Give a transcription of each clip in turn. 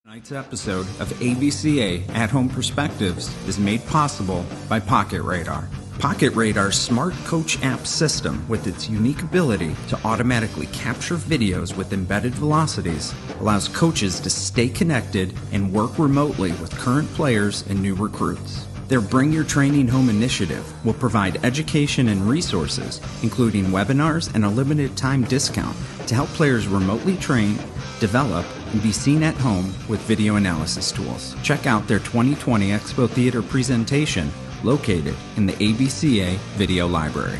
Tonight's episode of ABCA At Home Perspectives is made possible by Pocket Radar. Pocket Radar's smart coach app system, with its unique ability to automatically capture videos with embedded velocities, allows coaches to stay connected and work remotely with current players and new recruits. Their Bring Your Training Home initiative will provide education and resources, including webinars and a limited time discount to help players remotely train, develop, and be seen at home with video analysis tools. Check out their 2020 Expo Theater presentation located in the ABCA Video Library.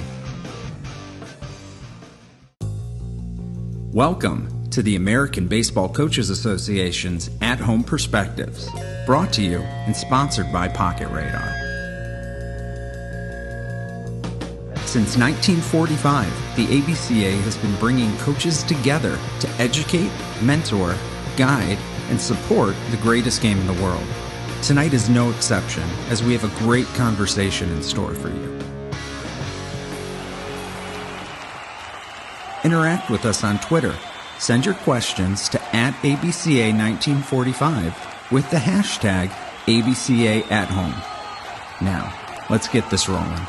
Welcome to the American Baseball Coaches Association's At Home Perspectives, brought to you and sponsored by Pocket Radar. Since 1945, the ABCA has been bringing coaches together to educate, mentor, guide, and support the greatest game in the world. Tonight is no exception, as we have a great conversation in store for you. Interact with us on Twitter. Send your questions to @ABCA1945 with the hashtag ABCAAtHome. Now, let's get this rolling.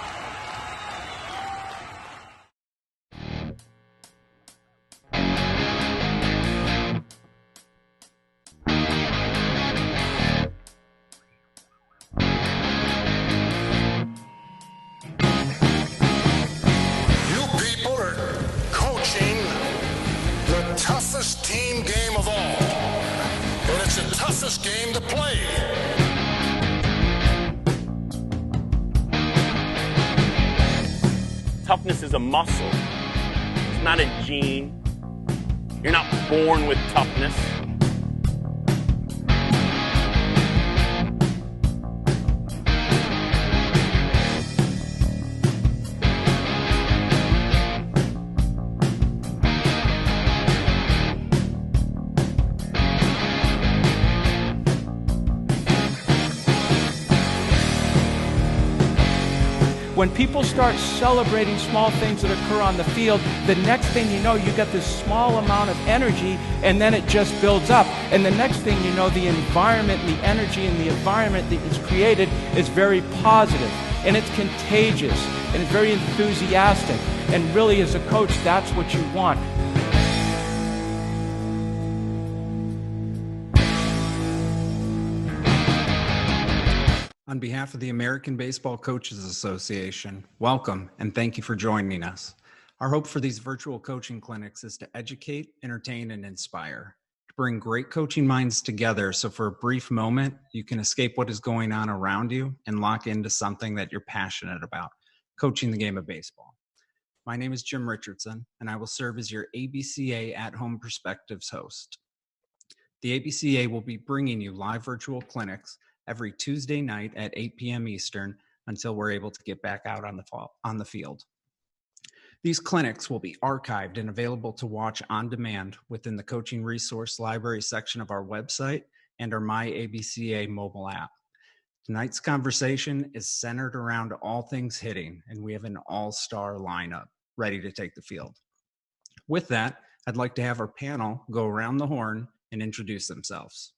Toughness is a muscle. It's not a gene. You're not born with toughness. When people start celebrating small things that occur on the field, the next thing you know, you get this small amount of energy, and then it just builds up. And the next thing you know, the environment, the energy in the environment that is created is very positive, and it's contagious, and it's very enthusiastic. And really, as a coach, that's what you want. On behalf of the American Baseball Coaches Association, welcome and thank you for joining us. Our hope for these virtual coaching clinics is to educate, entertain, and inspire, to bring great coaching minds together so for a brief moment, you can escape what is going on around you and lock into something that you're passionate about, coaching the game of baseball. My name is Jim Richardson, and I will serve as your ABCA At Home Perspectives host. The ABCA will be bringing you live virtual clinics every Tuesday night at 8 p.m. Eastern until we're able to get back out on the field. These clinics will be archived and available to watch on demand within the Coaching Resource Library section of our website and our My ABCA mobile app. Tonight's conversation is centered around all things hitting, and we have an all-star lineup ready to take the field. With that, I'd like to have our panel go around the horn and introduce themselves.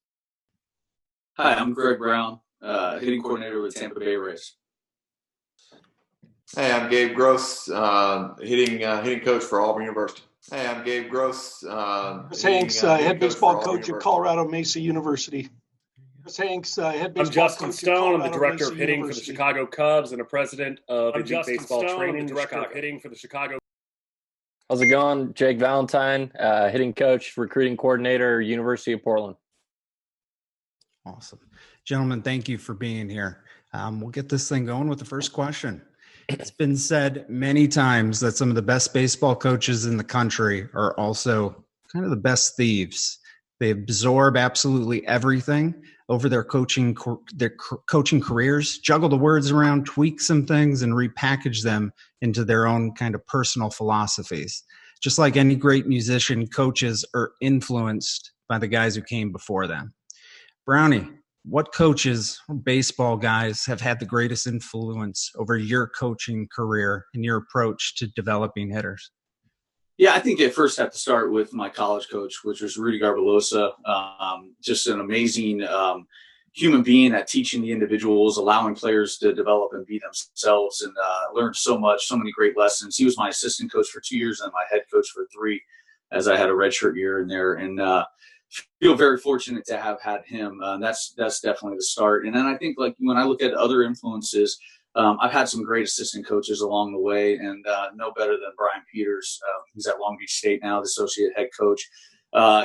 Hi, I'm Greg Brown, hitting coordinator with Tampa Bay Rays. Hey, I'm Gabe Gross, hitting coach for Auburn University. Hey, I'm Gabe Gross. Chris Hanks, head baseball coach at Colorado Mesa University. Chris Hanks, head baseball I'm Justin coach Stone. at I'm the director Mesa of hitting University. for the Chicago Cubs and a president of Elite Baseball Stone, Training. I'm the director of hitting for the Chicago. How's it going? Jake Valentine, hitting coach, recruiting coordinator, University of Portland. Awesome. Gentlemen, thank you for being here. We'll get this thing going with the first question. It's been said many times that some of the best baseball coaches in the country are also kind of the best thieves. They absorb absolutely everything over their coaching careers, juggle the words around, tweak some things, and repackage them into their own kind of personal philosophies. Just like any great musician, coaches are influenced by the guys who came before them. Brownie, what coaches, baseball guys, have had the greatest influence over your coaching career and your approach to developing hitters? Yeah, I think I first have to start with my college coach, which was Rudy Garbelosa. Just an amazing human being at teaching the individuals, allowing players to develop and be themselves, and learned so much, so many great lessons. He was my assistant coach for 2 years and my head coach for 3, as I had a redshirt year in there. And feel very fortunate to have had him. That's definitely the start. And then I think, like, when I look at other influences, I've had some great assistant coaches along the way, and no better than Brian Peters. He's at Long Beach State now, the associate head coach.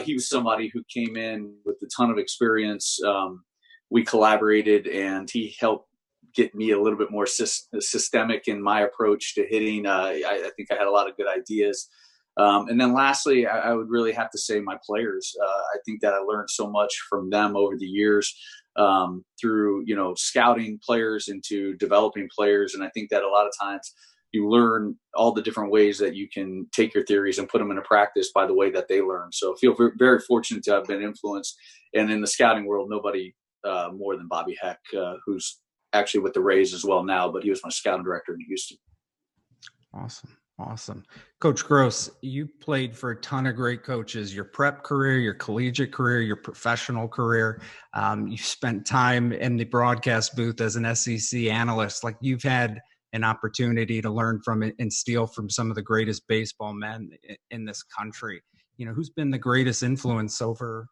He was somebody who came in with a ton of experience. We collaborated, and he helped get me a little bit more systemic in my approach to hitting. I think I had a lot of good ideas. And then lastly, I would really have to say my players. I think that I learned so much from them over the years. Through, scouting players into developing players. And I think that a lot of times you learn all the different ways that you can take your theories and put them into practice by the way that they learn. So I feel very fortunate to have been influenced. And in the scouting world, nobody more than Bobby Heck, who's actually with the Rays as well now, but he was my scouting director in Houston. Awesome. Coach Gross, you played for a ton of great coaches, your prep career, your collegiate career, your professional career. You spent time in the broadcast booth as an SEC analyst. Like, you've had an opportunity to learn from and steal from some of the greatest baseball men in this country. Who's been the greatest influence over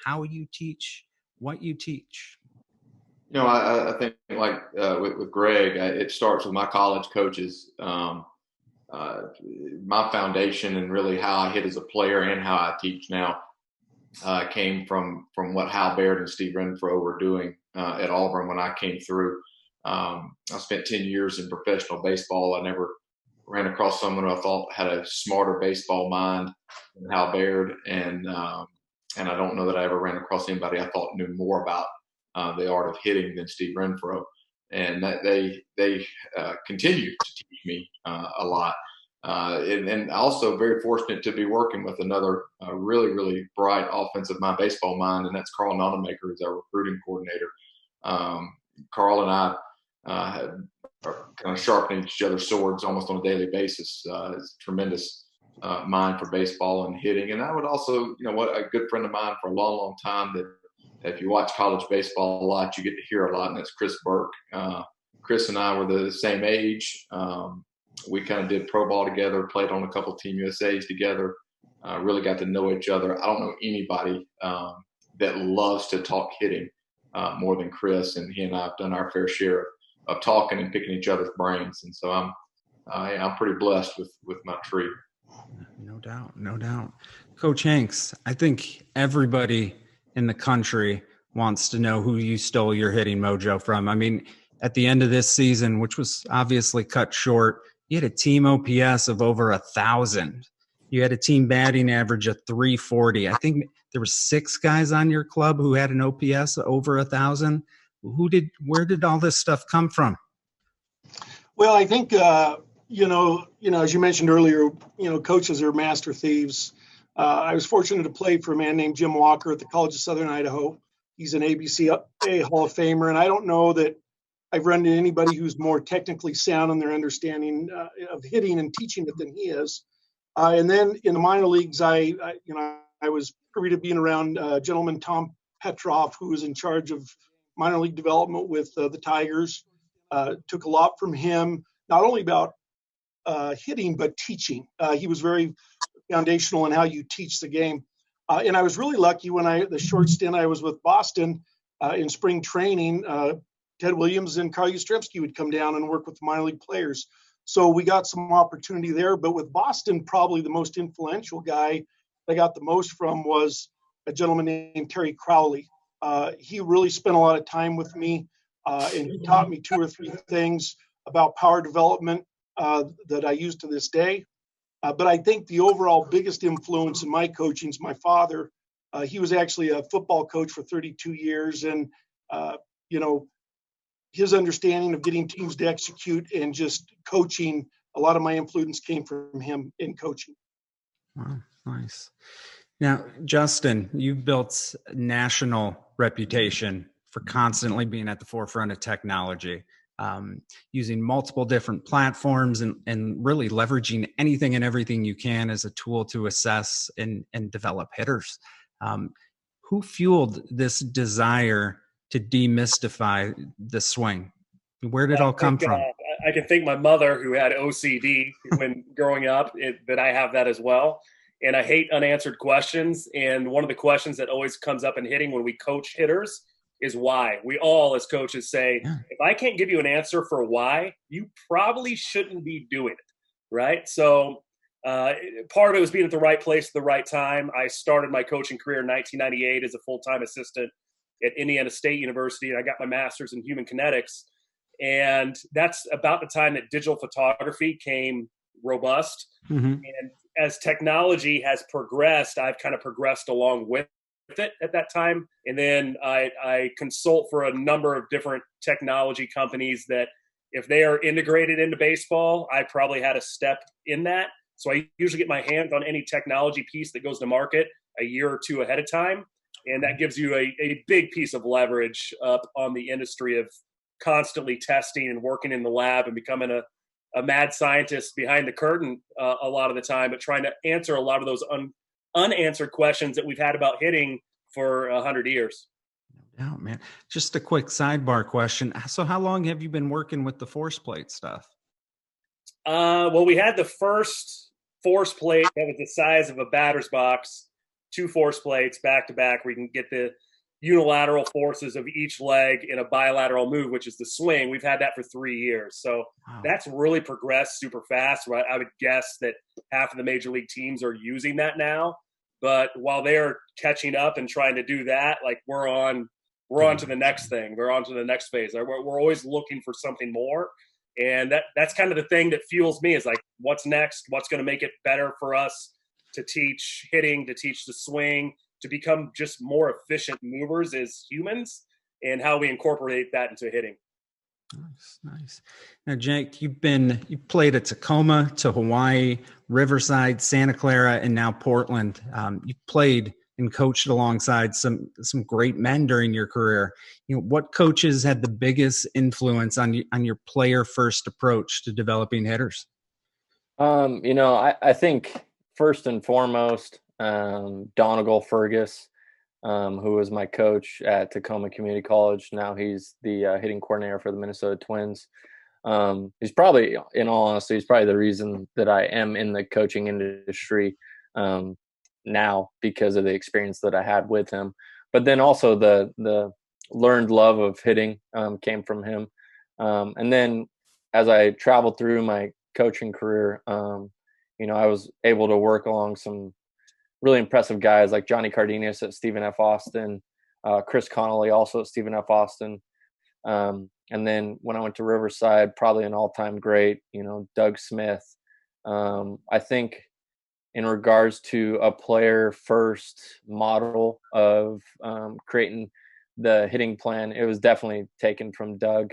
how you teach, what you teach? I think with Greg, it starts with my college coaches. My foundation and really how I hit as a player and how I teach now came from what Hal Baird and Steve Renfro were doing at Auburn when I came through. I spent 10 years in professional baseball. I never ran across someone who I thought had a smarter baseball mind than Hal Baird, and I don't know that I ever ran across anybody I thought knew more about the art of hitting than Steve Renfro. And that they continue to teach me a lot. And also very fortunate to be working with another really, really bright offensive mind, baseball mind, and that's Carl Nonemaker, who's our recruiting coordinator. Carl and I are kind of sharpening each other's swords almost on a daily basis. It's a tremendous mind for baseball and hitting. And I would also, a good friend of mine for a long, long time that if you watch college baseball a lot, you get to hear a lot, and that's Chris Burke. Chris and I were the same age. We kind of did pro ball together, played on a couple Team USAs together, really got to know each other. I don't know anybody that loves to talk hitting more than Chris, and he and I have done our fair share of talking and picking each other's brains. And so I'm pretty blessed with my tree. No doubt. Coach Hanks, I think everybody in the country wants to know who you stole your hitting mojo from. I mean, at the end of this season, which was obviously cut short, you had a team OPS of over 1,000. You had a team batting average of 340. I think there were 6 guys on your club who had an OPS over 1,000. Where did all this stuff come from? Well, I think, as you mentioned earlier, coaches are master thieves. I was fortunate to play for a man named Jim Walker at the College of Southern Idaho. He's an ABCA Hall of Famer, and I don't know that I've run into anybody who's more technically sound in their understanding of hitting and teaching it than he is. And then in the minor leagues, I was privy to being around gentleman Tom Petroff, who was in charge of minor league development with the Tigers. Took a lot from him, not only about hitting, but teaching. He was very foundational in how you teach the game. And I was really lucky when the short stint I was with Boston in spring training, Ted Williams and Carl Yastrzemski would come down and work with minor league players. So we got some opportunity there. But with Boston, probably the most influential guy I got the most from was a gentleman named Terry Crowley. He really spent a lot of time with me, and he taught me 2 or 3 things about power development that I use to this day. But I think the overall biggest influence in my coaching is my father. He was actually a football coach for 32 years. And, his understanding of getting teams to execute and just coaching, a lot of my influence came from him in coaching. Wow, nice. Now, Justin, you've built a national reputation for constantly being at the forefront of technology. using multiple different platforms and really leveraging anything and everything you can as a tool to assess and develop hitters. Who fueled this desire to demystify the swing? Where did it all come from? I can thank my mother, who had OCD when growing up, that I have that as well. And I hate unanswered questions. And one of the questions that always comes up in hitting when we coach hitters is why. We all, as coaches, say, if I can't give you an answer for why, you probably shouldn't be doing it, right? So part of it was being at the right place at the right time. I started my coaching career in 1998 as a full-time assistant at Indiana State University, and I got my master's in human kinetics. And that's about the time that digital photography came robust. Mm-hmm. And as technology has progressed, I've kind of progressed along with it at that time. And then I consult for a number of different technology companies that if they are integrated into baseball, I probably had a step in that. So I usually get my hands on any technology piece that goes to market a year or two ahead of time. And that gives you a big piece of leverage up on the industry of constantly testing and working in the lab and becoming a mad scientist behind the curtain a lot of the time, but trying to answer a lot of those unanswered questions that we've had about hitting for 100 years. Oh, man. Just a quick sidebar question. So how long have you been working with the force plate stuff? Well, we had the first force plate that was the size of a batter's box, 2 force plates back to back where you can get the unilateral forces of each leg in a bilateral move, which is the swing. We've had that for 3 years. So That's really progressed super fast. Right? I would guess that half of the major league teams are using that now. But while they're catching up and trying to do that, like we're on to the next thing. We're on to the next phase. We're always looking for something more. And that's kind of the thing that fuels me is like, what's next? What's going to make it better for us to teach hitting, to teach the swing, to become just more efficient movers as humans, and how we incorporate that into hitting. Nice. Now, Jake, you played at Tacoma, to Hawaii, Riverside, Santa Clara, and now Portland. You played and coached alongside some great men during your career. What coaches had the biggest influence on your player first approach to developing hitters? I think first and foremost, Donegal Fergus, who was my coach at Tacoma Community College. Now he's the hitting coordinator for the Minnesota Twins. He's probably, in all honesty, he's probably the reason that I am in the coaching industry now, because of the experience that I had with him. But then also the learned love of hitting came from him. And then as I traveled through my coaching career, I was able to work along some really impressive guys like Johnny Cardenas at Stephen F. Austin, Chris Connolly also at Stephen F. Austin. And then when I went to Riverside, probably an all-time great, Doug Smith. I think in regards to a player first model of creating the hitting plan, it was definitely taken from Doug.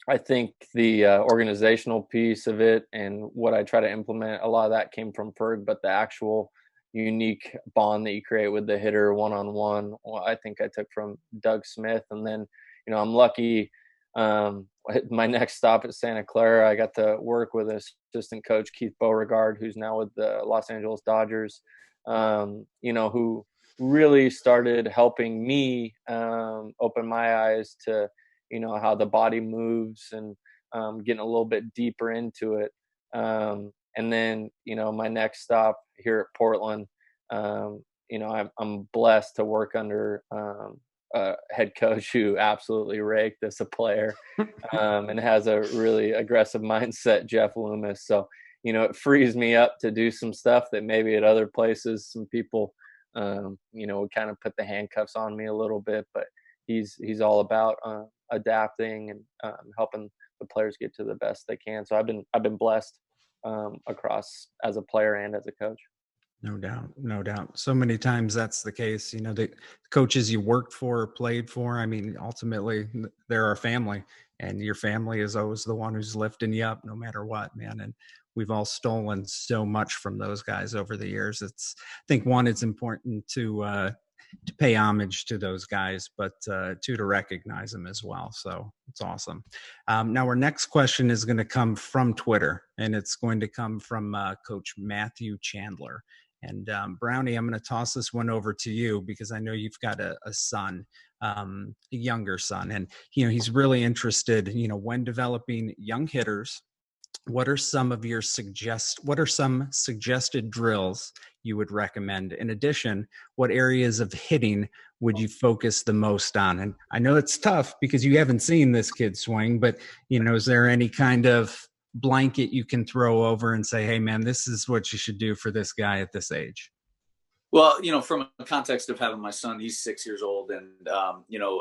I think the organizational piece of it and what I try to implement, a lot of that came from Ferg, but the actual unique bond that you create with the hitter one-on-one, I think I took from Doug Smith. And then, I'm lucky. My next stop at Santa Clara, I got to work with assistant coach Keith Beauregard, who's now with the Los Angeles Dodgers, who really started helping me open my eyes to how the body moves and getting a little bit deeper into it. And then, my next stop here at Portland, I'm blessed to work under a head coach who absolutely raked as a player and has a really aggressive mindset, Jeff Loomis. So, it frees me up to do some stuff that maybe at other places, some people, would kind of put the handcuffs on me a little bit, but he's all about adapting and helping the players get to the best they can. So I've been blessed across as a player and as a coach. No doubt. So many times that's the case. The coaches you worked for or played for, ultimately they're our family, and your family is always the one who's lifting you up no matter what, man. And we've all stolen so much from those guys over the years. I think it's important to pay homage to those guys, but to recognize them as well. So it's awesome. Now our next question is going to come from Twitter, and it's going to come from Coach Matthew Chandler. And Brownie, I'm going to toss this one over to you because I know you've got a son, a younger son, and he's really interested. When developing young hitters, what are some suggested drills you would recommend? In addition, what areas of hitting would you focus the most on? And I know it's tough because you haven't seen this kid swing, but is there any kind of blanket you can throw over and say, hey man, this is what you should do for this guy at this age? Well, from a context of having my son, he's 6 years old, and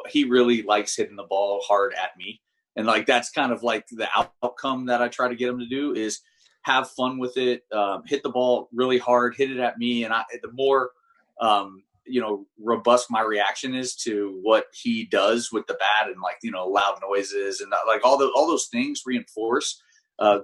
he really likes hitting the ball hard at me. And like, that's kind of like the outcome that I try to get him to do is have fun with it, hit the ball really hard, hit it at me. And the more, robust my reaction is to what he does with the bat and like, loud noises and like all those things reinforce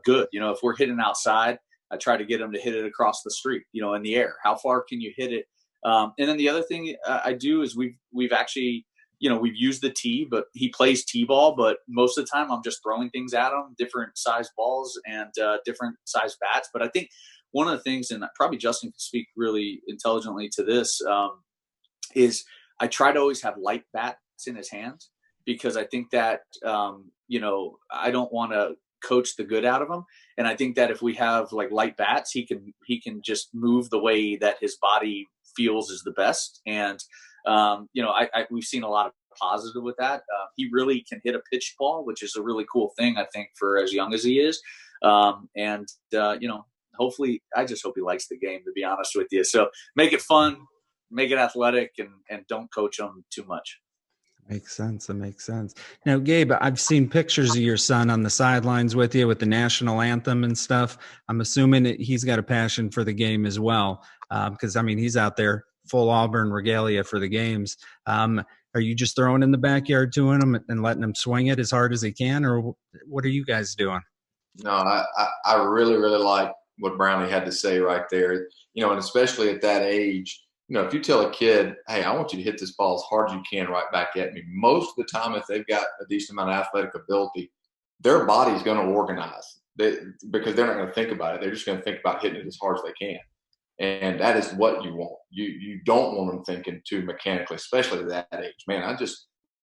good. If we're hitting outside, I try to get him to hit it across the street, in the air. How far can you hit it? And then the other thing I do is we've actually, we've used the tee, but he plays t-ball, but most of the time I'm just throwing things at him, different size balls and different size bats. But I think one of the things, and probably Justin can speak really intelligently to this, is I try to always have light bats in his hands because I think that, I don't want to coach the good out of him. And I think that if we have like light bats, he can just move the way that his body feels is the best. And, we've seen a lot of positive with that. He really can hit a pitch ball, which is a really cool thing, I think, for as young as he is. Hopefully, I just hope he likes the game, to be honest with you. So make it fun, make it athletic, and don't coach him too much. Makes sense. That makes sense. Now, Gabe, I've seen pictures of your son on the sidelines with you with the national anthem and stuff. I'm assuming that he's got a passion for the game as well, because, he's out there full Auburn regalia for the games. Are you just throwing in the backyard to him and letting him swing it as hard as he can, or what are you guys doing? No, I really, really like what Brownie had to say right there, and especially at that age. If you tell a kid, hey, I want you to hit this ball as hard as you can right back at me, most of the time, if they've got a decent amount of athletic ability, their body's going to organize because they're not going to think about it. They're just going to think about hitting it as hard as they can. And that is what you want. You don't want them thinking too mechanically, especially at that age. Man,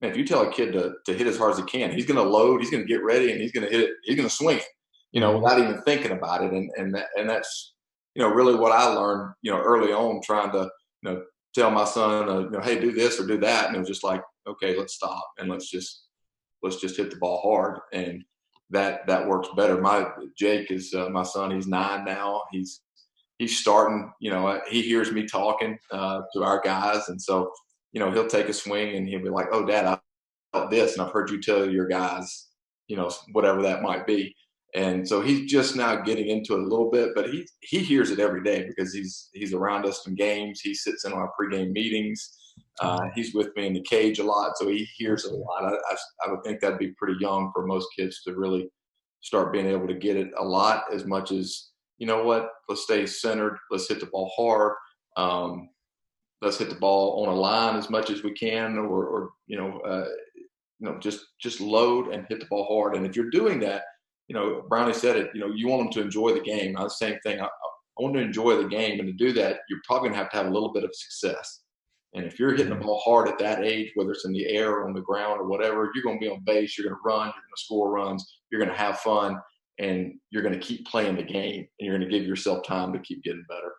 if you tell a kid to hit as hard as he can, he's going to load, he's going to get ready, and he's going to hit it. He's going to swing it, without even thinking about it. And that's, really what I learned, early on, trying to, tell my son, hey, do this or do that. And it was just like, okay, let's stop and let's just hit the ball hard. And that works better. Jake is my son. He's 9 now. He's starting, he hears me talking to our guys. And so, he'll take a swing and he'll be like, oh, Dad, I felt this. And I've heard you tell your guys, whatever that might be. And so he's just now getting into it a little bit, but he hears it every day because he's around us in games. He sits in our pregame meetings. He's with me in the cage a lot. So he hears it a lot. I would think that'd be pretty young for most kids to really start being able to get it a lot, as much as, let's stay centered. Let's hit the ball hard. Let's hit the ball on a line as much as we can, or just load and hit the ball hard. And if you're doing that, Brownie said it, you want them to enjoy the game. The same thing. I want to enjoy the game. And to do that, you're probably going to have a little bit of success. And if you're hitting the ball hard at that age, whether it's in the air or on the ground or whatever, you're going to be on base, you're going to run, you're going to score runs, you're going to have fun, and you're going to keep playing the game, and you're going to give yourself time to keep getting better.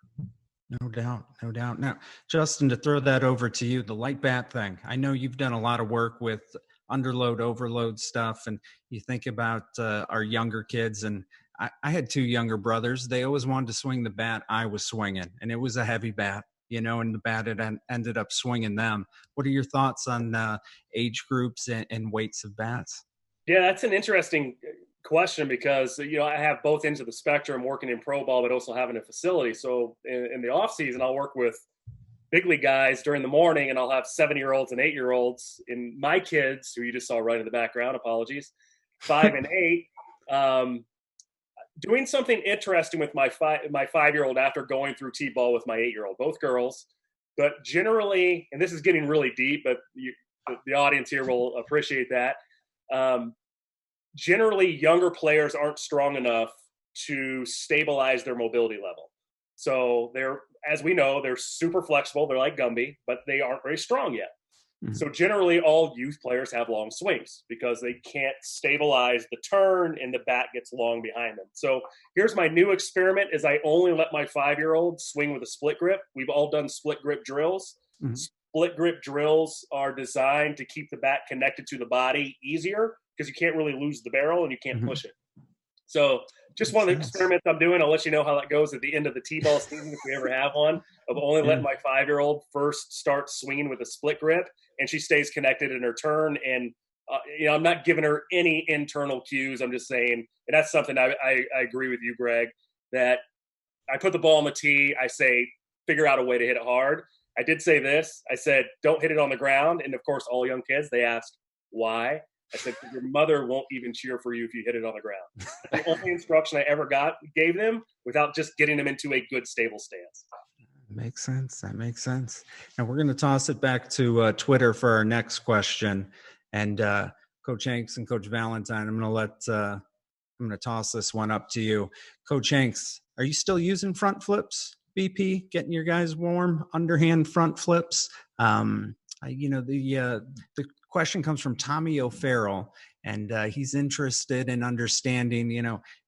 No doubt. No doubt. Now, Justin, to throw that over to you, the light bat thing. I know you've done a lot of work with underload, overload stuff, and you think about our younger kids, and I had 2 younger brothers. They always wanted to swing the bat I was swinging, and it was a heavy bat, and the bat had ended up swinging them. What are your thoughts on age groups and weights of bats? Yeah, that's an interesting question because, I have both ends of the spectrum, working in pro ball, but also having a facility. So in the off season, I'll work with big league guys during the morning, and I'll have 7-year-olds and 8-year-olds. And my kids, who you just saw right in the background, apologies, 5 and 8, doing something interesting with my 5-year-old after going through T-ball with my 8-year-old, both girls. But generally, and this is getting really deep, but the audience here will appreciate that. Generally, younger players aren't strong enough to stabilize their mobility level. So as we know, they're super flexible. They're like Gumby, but they aren't very strong yet. Mm-hmm. So generally, all youth players have long swings because they can't stabilize the turn and the bat gets long behind them. So here's my new experiment: is I only let my 5-year-old swing with a split grip. We've all done split grip drills. Mm-hmm. Split grip drills are designed to keep the bat connected to the body easier because you can't really lose the barrel and you can't push it. So just one of the experiments I'm doing. I'll let you know how that goes at the end of the T-ball season if we ever have one, of only letting my 5-year-old first start swinging with a split grip, and she stays connected in her turn. And, I'm not giving her any internal cues. I'm just saying, and that's something I agree with you, Greg, that I put the ball on the tee. I say, figure out a way to hit it hard. I did say this. I said, don't hit it on the ground. And, of course, all young kids, they ask, why? I said, your mother won't even cheer for you if you hit it on the ground. That's the only instruction I ever gave them without just getting them into a good, stable stance. Makes sense. That makes sense. And we're going to toss it back to Twitter for our next question. And Coach Hanks and Coach Valentine, I'm going to toss this one up to you. Coach Hanks, are you still using front flips? BP, getting your guys warm, underhand front flips? The question comes from Tommy O'Farrell, and he's interested in understanding,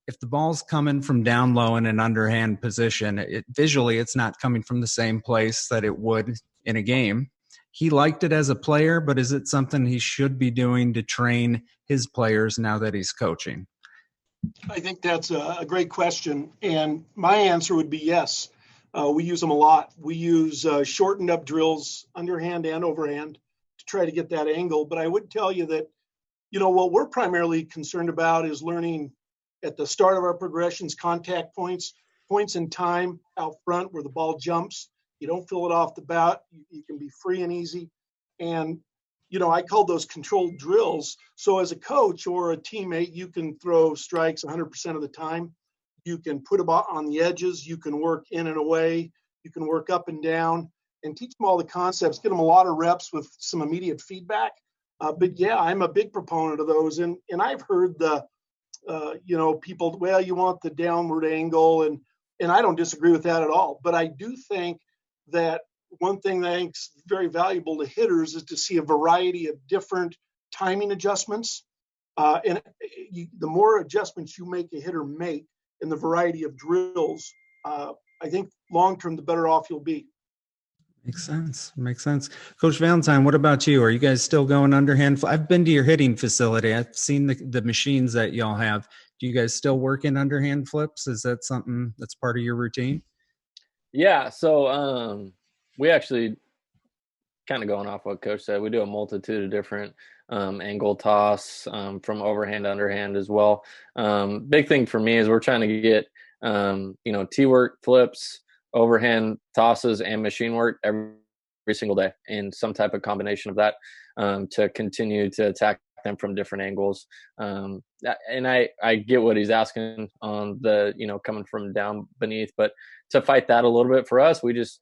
if the ball's coming from down low in an underhand position, visually it's not coming from the same place that it would in a game. He liked it as a player, but is it something he should be doing to train his players now that he's coaching? I think that's a great question, and my answer would be yes. We use them a lot. We use shortened up drills, underhand and overhand, to try to get that angle. But I would tell you that, what we're primarily concerned about is learning at the start of our progressions, contact points in time out front where the ball jumps. You don't feel it off the bat. You can be free and easy. And, I call those controlled drills. So as a coach or a teammate, you can throw strikes 100% of the time. You can put them on the edges. You can work in and away. You can work up and down and teach them all the concepts, get them a lot of reps with some immediate feedback. But yeah, I'm a big proponent of those. And I've heard people, well, you want the downward angle. And I don't disagree with that at all. But I do think that one thing that I think is very valuable to hitters is to see a variety of different timing adjustments. The more adjustments you make a hitter make in the variety of drills, I think long-term, the better off you'll be. Makes sense. Coach Valentine, what about you? Are you guys still going underhand? I've been to your hitting facility. I've seen the machines that y'all have. Do you guys still work in underhand flips? Is that something that's part of your routine? Yeah. So we actually, kind of going off what Coach said, we do a multitude of different angle toss from overhand to underhand as well. Big thing for me is we're trying to get, T-work flips, overhand tosses, and machine work every single day in some type of combination of that to continue to attack them from different angles. And I get what he's asking on the, coming from down beneath, but to fight that a little bit for us, we just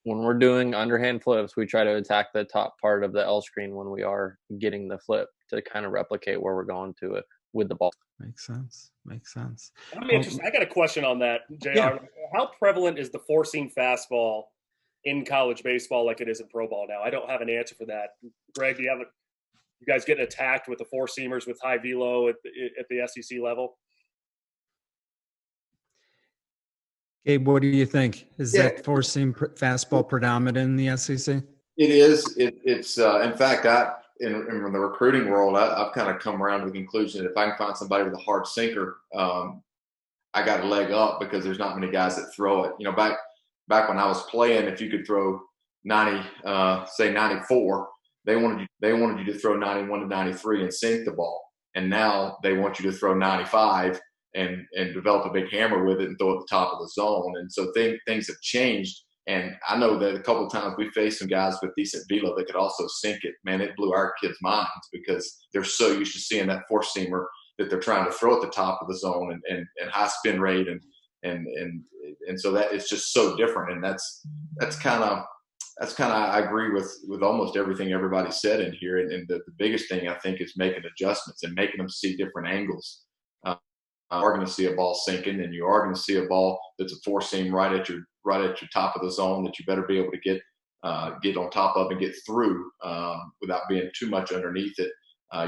when we're doing underhand flips, we try to attack the top part of the L screen when we are getting the flip to kind of replicate where we're going to it with the ball. Makes sense. I'm interested. I got a question on that, JR. Yeah. How prevalent is the four-seam fastball in college baseball like it is in pro ball now? I don't have an answer for that. Greg, do you guys getting attacked with the four-seamers with high velo at the SEC level? Gabe, what do you think? Is that four-seam fastball predominant in the SEC? It is. It's in fact, in the recruiting world, I've kind of come around to the conclusion that if I can find somebody with a hard sinker, I got a leg up because there's not many guys that throw it. Back when I was playing, if you could throw 90, say 94, they wanted you to throw 91 to 93 and sink the ball. And now they want you to throw 95 and develop a big hammer with it and throw it at the top of the zone. And so things have changed. And I know that a couple of times we faced some guys with decent velo that could also sink it. Man, it blew our kids' minds because they're so used to seeing that four-seamer that they're trying to throw at the top of the zone and high spin rate. And and so that it's just so different. And that's kind of I agree with almost everything everybody said in here. And the biggest thing I think is making adjustments and making them see different angles. You are going to see a ball sinking, and you are going to see a ball that's a four seam right at your top of the zone that you better be able to get on top of and get through without being too much underneath it.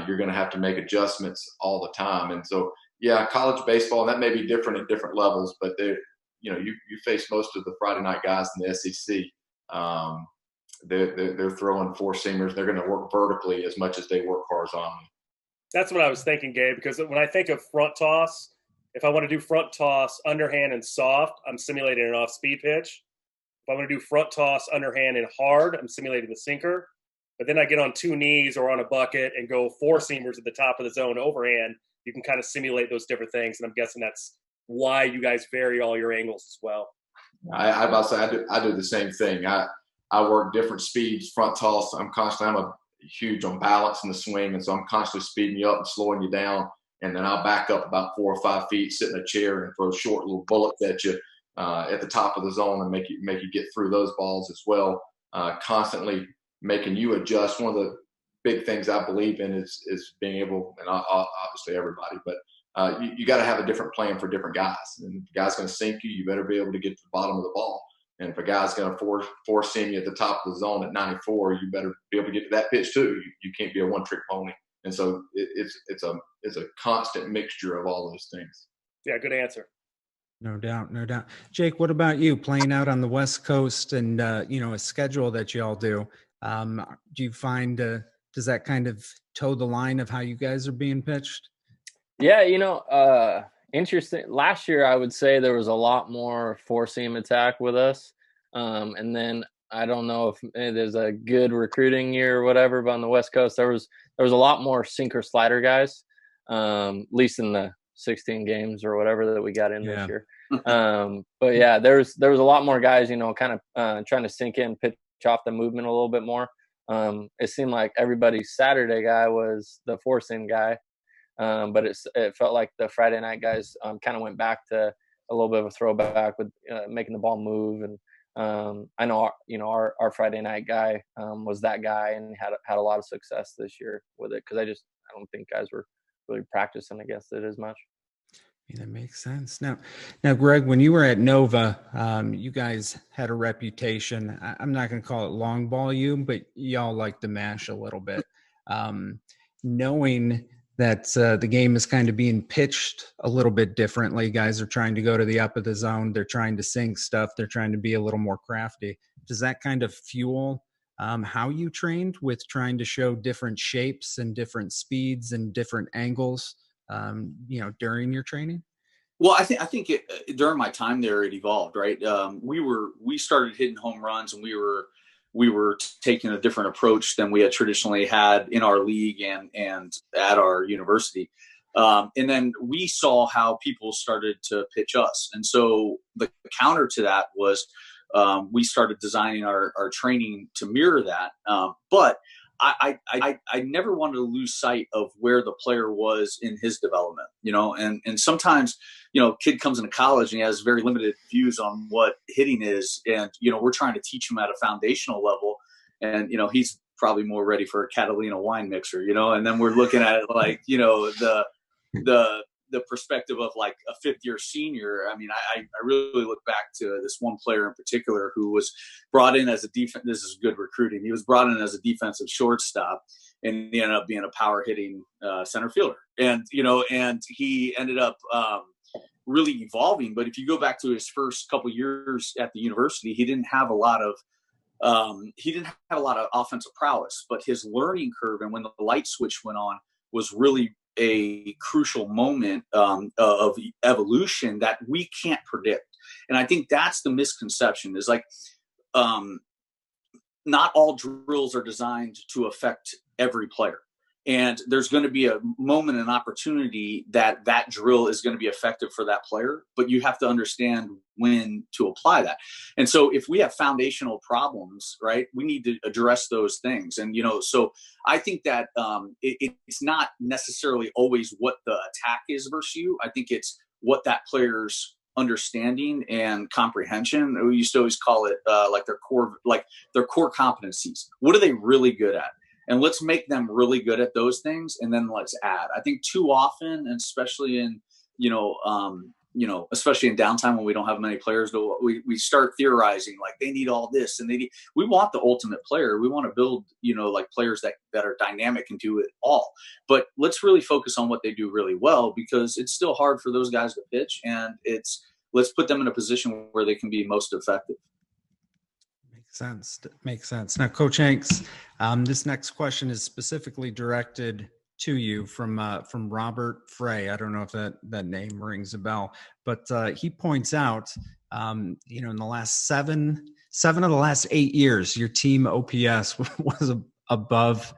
You're going to have to make adjustments all the time. And so, yeah, college baseball, and that may be different at different levels, but you face most of the Friday night guys in the SEC. They're throwing four seamers. They're going to work vertically as much as they work horizontally. That's what I was thinking, Gabe, because when I think of front toss, if I want to do front toss, underhand, and soft, I'm simulating an off-speed pitch. If I want to do front toss, underhand, and hard, I'm simulating the sinker. But then I get on two knees or on a bucket and go four seamers at the top of the zone overhand. You can kind of simulate those different things, and I'm guessing that's why you guys vary all your angles as well. I about to say I do the same thing. I work different speeds, front toss. I'm a huge on balance in the swing, and so I'm constantly speeding you up and slowing you down. And then I'll back up about 4 or 5 feet, sit in a chair, and throw short little bullets at you at the top of the zone and make you get through those balls as well. Constantly making you adjust. One of the big things I believe in is being able, and obviously everybody, but you got to have a different plan for different guys. And if a guy's going to sink you, you better be able to get to the bottom of the ball. And if a guy's going to four seam you at the top of the zone at 94, you better be able to get to that pitch too. You can't be a one-trick pony. And so it's a constant mixture of all those things. Yeah, good answer. No doubt. Jake, what about you playing out on the West Coast and, a schedule that you all do? Do you find, does that kind of toe the line of how you guys are being pitched? Yeah, interesting. Last year, I would say there was a lot more four-seam attack with us. And then I don't know if there's a good recruiting year or whatever, but on the West Coast, there was a lot more sinker slider guys, at least in the 16 games or whatever that we got in this year. But yeah, there was a lot more guys, kind of trying to sink in, pitch off the movement a little bit more. It seemed like everybody's Saturday guy was the four-seam guy. But it felt like the Friday night guys kind of went back to a little bit of a throwback with making the ball move. And I know our Friday night guy was that guy and had a lot of success this year with it, because I don't think guys were really practicing against it as much. Yeah, that makes sense. Now, Greg, when you were at Nova, you guys had a reputation. I'm not going to call it long ball but y'all like to mash a little bit. Knowing that the game is kind of being pitched a little bit differently. Guys are trying to go to the up of the zone. They're trying to sink stuff. They're trying to be a little more crafty. Does that kind of fuel how you trained with trying to show different shapes and different speeds and different angles, during your training? Well, I think during my time there, it evolved, right? We started hitting home runs, and we were taking a different approach than we had traditionally had in our league and at our university. And then we saw how people started to pitch us. And so the counter to that was we started designing our training to mirror that. But I never wanted to lose sight of where the player was in his development, and sometimes, kid comes into college and he has very limited views on what hitting is. And, we're trying to teach him at a foundational level, and, he's probably more ready for a Catalina wine mixer, and then we're looking at it like, the perspective of like a fifth-year senior. I mean, I really look back to this one player in particular who was brought in as a defense. This is good recruiting. He was brought in as a defensive shortstop, and he ended up being a power hitting center fielder. And, and he ended up really evolving. But if you go back to his first couple of years at the university, he didn't have a lot of offensive prowess, but his learning curve, and when the light switch went on, was really a crucial moment of evolution that we can't predict. And I think that's the misconception, is like, not all drills are designed to affect every player. And there's going to be a moment and opportunity that drill is going to be effective for that player, but you have to understand when to apply that. And so if we have foundational problems, right, we need to address those things. And, so I think that it's not necessarily always what the attack is versus you. I think it's what that player's understanding and comprehension. We used to always call it like their core competencies. What are they really good at? And let's make them really good at those things, and then let's add. I think too often, and especially in especially in downtime when we don't have many players, we start theorizing like they need all this, and we want the ultimate player. We want to build like players that are dynamic and do it all. But let's really focus on what they do really well, because it's still hard for those guys to pitch, and let's put them in a position where they can be most effective. Makes sense. Now, Coach Hanks, this next question is specifically directed to you from Robert Frey. I don't know if that name rings a bell, but he points out, in the last seven of the last 8 years, your team OPS was above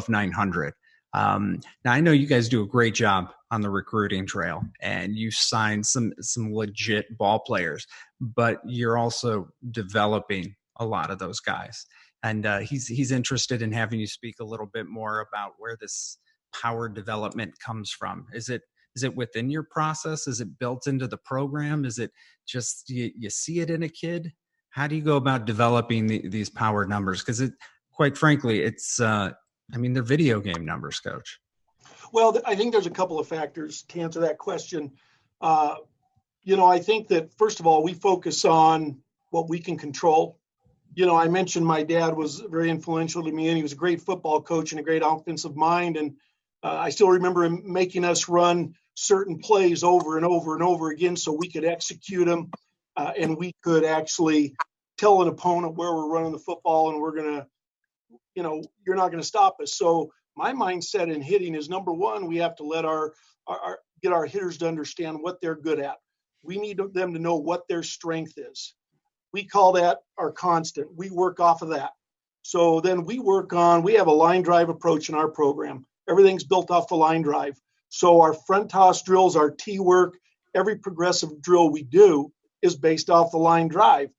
900. Now I know you guys do a great job on the recruiting trail, and you signed some legit ball players, but you're also developing a lot of those guys. And he's interested in having you speak a little bit more about where this power development comes from. Is it within your process? Is it built into the program? Is it just you see it in a kid? How do you go about developing these power numbers? Because quite frankly, it's they're video game numbers, Coach. Well, I think there's a couple of factors to answer that question. I think that first of all, we focus on what we can control. I mentioned my dad was very influential to me, and he was a great football coach and a great offensive mind. And I still remember him making us run certain plays over and over and over again so we could execute them, and we could actually tell an opponent where we're running the football, and we're going to, you're not going to stop us. So my mindset in hitting is, number one, we have to let get our hitters to understand what they're good at. We need them to know what their strength is. We call that our constant. We work off of that. So then we have a line drive approach in our program. Everything's built off the line drive. So our front toss drills, our tee work, every progressive drill we do is based off the line drive.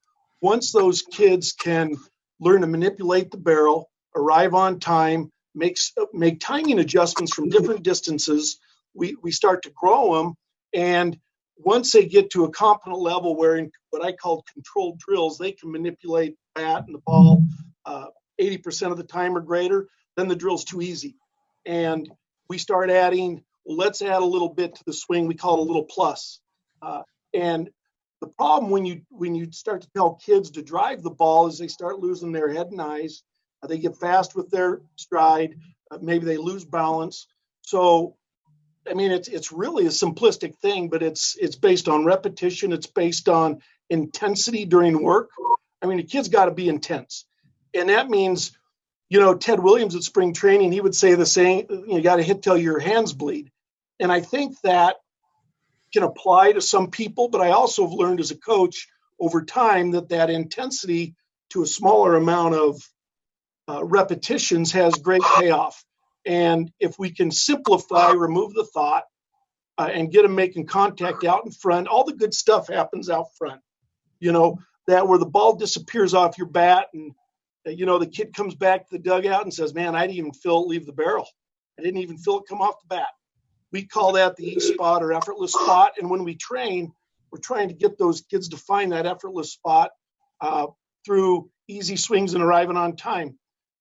Once those kids can learn to manipulate the barrel, arrive on time, make timing adjustments from different distances, we start to grow them. And once they get to a competent level where in what I call controlled drills, they can manipulate the bat and the ball 80% of the time or greater, then the drill's too easy. And we start adding, let's add a little bit to the swing. We call it a little plus. And the problem when you start to tell kids to drive the ball is they start losing their head and eyes. They get fast with their stride. Maybe they lose balance. So it's really a simplistic thing, but it's based on repetition. It's based on intensity during work. The kid's got to be intense. And that means, Ted Williams at spring training, he would say the same, you got to hit till your hands bleed. And I think that can apply to some people, but I also have learned as a coach over time that intensity to a smaller amount of repetitions has great payoff. And if we can simplify, remove the thought, and get them making contact out in front, all the good stuff happens out front. That where the ball disappears off your bat, and the kid comes back to the dugout and says, "Man, I didn't even feel it leave the barrel. I didn't even feel it come off the bat." We call that the ease spot or effortless spot. And when we train, we're trying to get those kids to find that effortless spot through easy swings and arriving on time.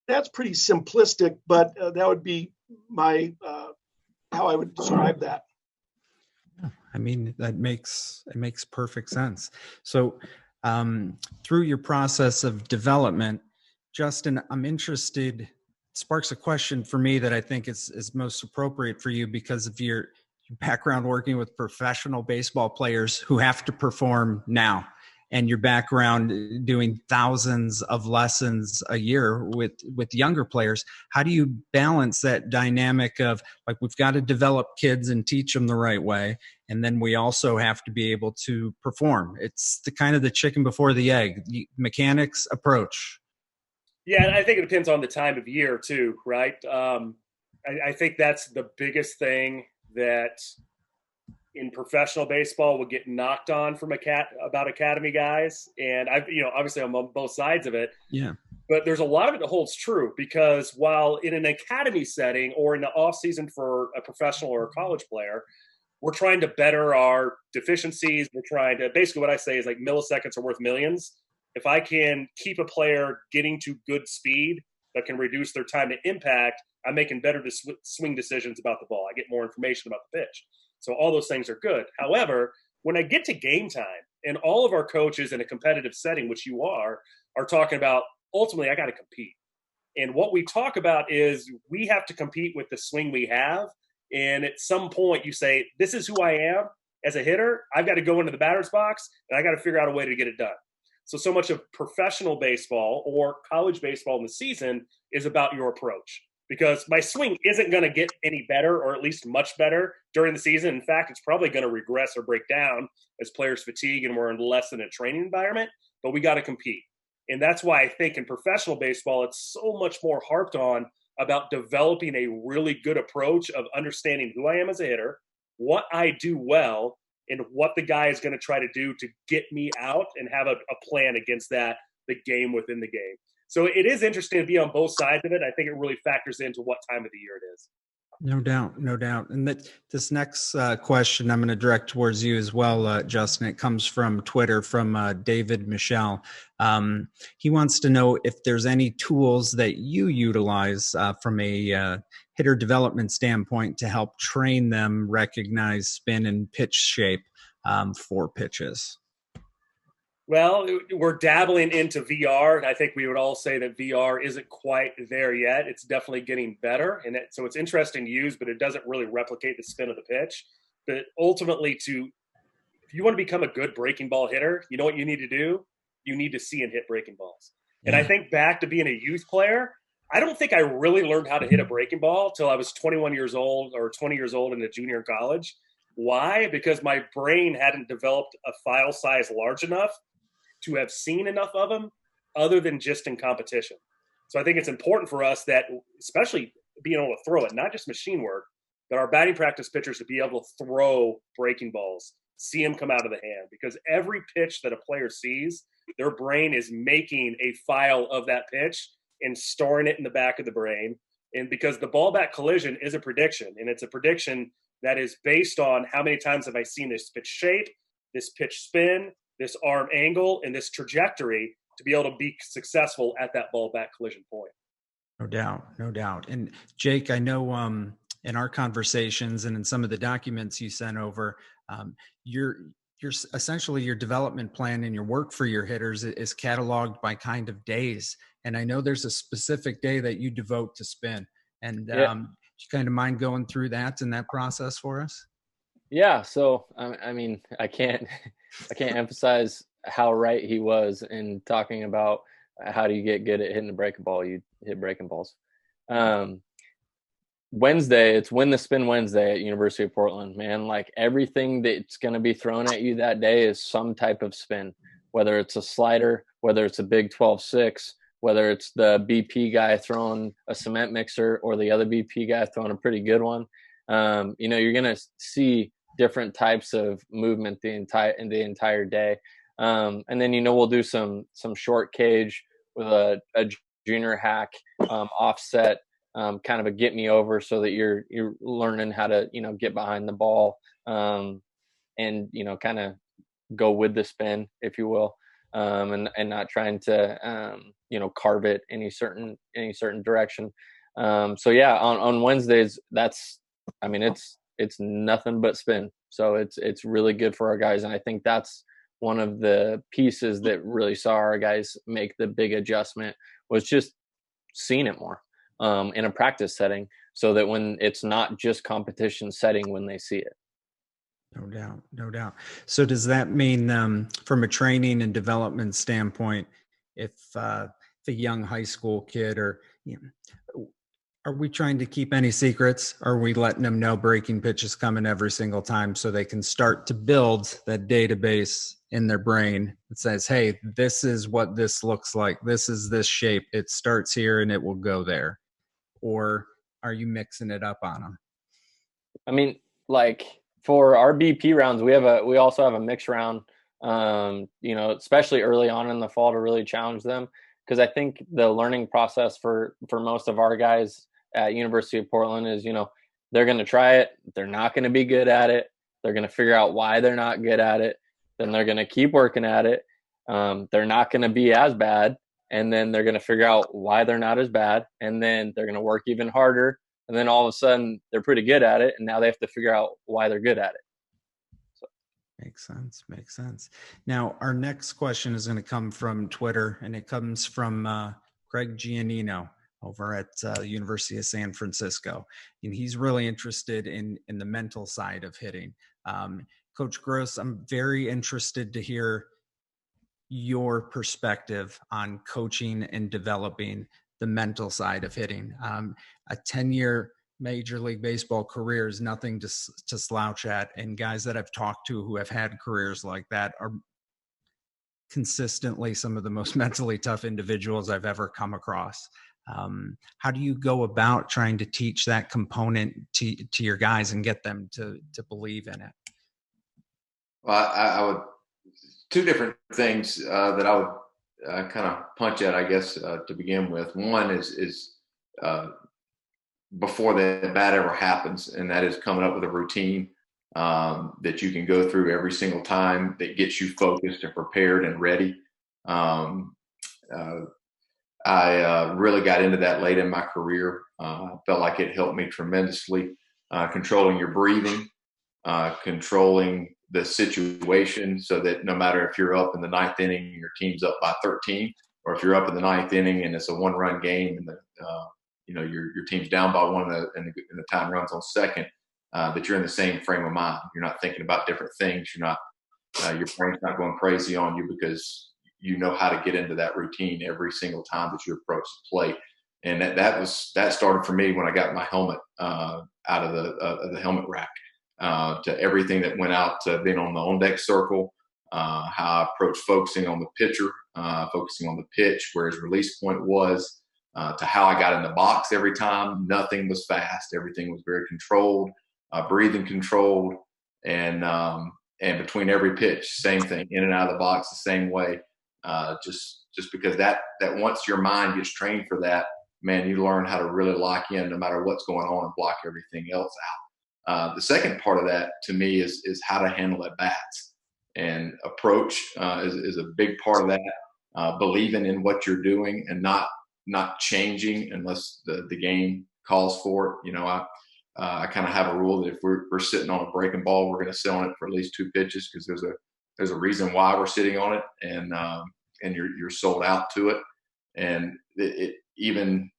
That's pretty simplistic, but that would be my how I would describe that. It makes perfect sense. So through your process of development, Justin, I'm interested, it sparks a question for me that I think is most appropriate for you because of your background working with professional baseball players who have to perform now, and your background doing thousands of lessons a year with younger players. How do you balance that dynamic of, like, we've got to develop kids and teach them the right way, and then we also have to be able to perform? It's the kind of the chicken before the egg, mechanics approach. Yeah, and I think it depends on the time of year too, right? I think that's the biggest thing that in professional baseball will get knocked on from about academy guys. And obviously I'm on both sides of it. Yeah. But there's a lot of it that holds true, because while in an academy setting or in the off season for a professional or a college player, we're trying to better our deficiencies. We're trying to, basically what I say is like milliseconds are worth millions. If I can keep a player getting to good speed that can reduce their time to impact, I'm making better swing decisions about the ball. I get more information about the pitch. So all those things are good. However, when I get to game time, and all of our coaches in a competitive setting, which you are talking about, ultimately, I got to compete. And what we talk about is we have to compete with the swing we have. And at some point you say, this is who I am as a hitter. I've got to go into the batter's box and I got to figure out a way to get it done. So much of professional baseball or college baseball in the season is about your approach, because my swing isn't going to get any better, or at least much better during the season. In fact, it's probably going to regress or break down as players fatigue and we're in less than a training environment, but we got to compete. And that's why I think in professional baseball, it's so much more harped on about developing a really good approach of understanding who I am as a hitter, what I do well, and what the guy is going to try to do to get me out, and have a plan against that, the game within the game. So it is interesting to be on both sides of it. I think it really factors into what time of the year it is. No doubt, no doubt. And this next question I'm going to direct towards you as well, Justin. It comes from Twitter from David Michelle. He wants to know if there's any tools that you utilize from a hitter development standpoint to help train them recognize spin and pitch shape for pitches. Well, we're dabbling into VR. I think we would all say that VR isn't quite there yet. It's definitely getting better. And so it's interesting to use, but it doesn't really replicate the spin of the pitch. But ultimately, if you want to become a good breaking ball hitter, you know what you need to do? You need to see and hit breaking balls. Yeah. And I think back to being a youth player, I don't think I really learned how to hit a breaking ball till I was 21 years old or 20 years old in a junior college. Why? Because my brain hadn't developed a file size large enough to have seen enough of them other than just in competition. So I think it's important for us that, especially being able to throw it, not just machine work, but our batting practice pitchers to be able to throw breaking balls, see them come out of the hand, because every pitch that a player sees, their brain is making a file of that pitch and storing it in the back of the brain. And because the ball bat collision is a prediction, and it's a prediction that is based on how many times have I seen this pitch shape, this pitch spin, this arm angle, and this trajectory to be able to be successful at that ball back collision point. No doubt, no doubt. And Jake, I know in our conversations and in some of the documents you sent over, your essentially your development plan and your work for your hitters is cataloged by kind of days. And I know there's a specific day that you devote to spin. And do you kind of mind going through that and that process for us? Yeah. So, I mean, I can't emphasize how right he was in talking about how do you get good at hitting a breaking ball. You hit breaking balls. Wednesday, it's Win the Spin Wednesday at University of Portland, man. Like, everything that's going to be thrown at you that day is some type of spin, whether it's a slider, whether it's a big 12-6, whether it's the BP guy throwing a cement mixer or the other BP guy throwing a pretty good one. You're going to see different types of movement the entire day. And then, we'll do some short cage with a junior hack, offset, kind of a get me over, so that you're learning how to, get behind the ball, and, kind of go with the spin, if you will, and not trying to, carve it any certain direction. On Wednesdays, it's nothing but spin. So it's really good for our guys. And I think that's one of the pieces that really saw our guys make the big adjustment, was just seeing it more in a practice setting, so that when it's not just competition setting, when they see it. No doubt. So does that mean from a training and development standpoint, if a young high school kid or, are we trying to keep any secrets? Are we letting them know breaking pitches coming every single time so they can start to build that database in their brain that says, hey, this is what this looks like. This is this shape. It starts here and it will go there. Or are you mixing it up on them? I mean, like, for our BP rounds, we also have a mix round, especially early on in the fall, to really challenge them. Because I think the learning process for most of our guys at University of Portland is, they're going to try it. They're not going to be good at it. They're going to figure out why they're not good at it. Then they're going to keep working at it. They're not going to be as bad. And then they're going to figure out why they're not as bad. And then they're going to work even harder. And then all of a sudden they're pretty good at it. And now they have to figure out why they're good at it. Makes sense. Makes sense. Now, our next question is going to come from Twitter, and it comes from Craig Giannino over at the University of San Francisco. And he's really interested in the mental side of hitting. Coach Gross, I'm very interested to hear your perspective on coaching and developing the mental side of hitting. A 10-year Major League Baseball career is nothing to slouch at. And guys that I've talked to who have had careers like that are consistently some of the most mentally tough individuals I've ever come across. How do you go about trying to teach that component to your guys and get them to believe in it? Well, I would, two different things that I would kind of punch at, I guess, to begin with. One is before the bat ever happens, and that is coming up with a routine that you can go through every single time that gets you focused and prepared and ready. I really got into that late in my career. Felt like it helped me tremendously. Controlling your breathing, controlling the situation so that no matter if you're up in the ninth inning and your team's up by 13, or if you're up in the ninth inning and it's a one-run game and your team's down by one and the time runs on second, that you're in the same frame of mind. You're not thinking about different things. You're not, your brain's not going crazy on you because you know how to get into that routine every single time that you approach the plate. And that started for me when I got my helmet out of the helmet rack, to everything that went out to being on the on-deck circle, how I approached focusing on the pitcher, focusing on the pitch, where his release point was, to how I got in the box every time. Nothing was fast. Everything was very controlled, breathing controlled, and between every pitch, same thing, in and out of the box the same way. Just because that once your mind gets trained for that, man, you learn how to really lock in no matter what's going on and block everything else out. The second part of that to me is how to handle at bats, and approach is a big part of that. Believing in what you're doing and not changing unless the game calls for it. I kind of have a rule that if we're sitting on a breaking ball, we're going to sit on it for at least 2 pitches, because there's a reason why we're sitting on it, and you're sold out to it. And it even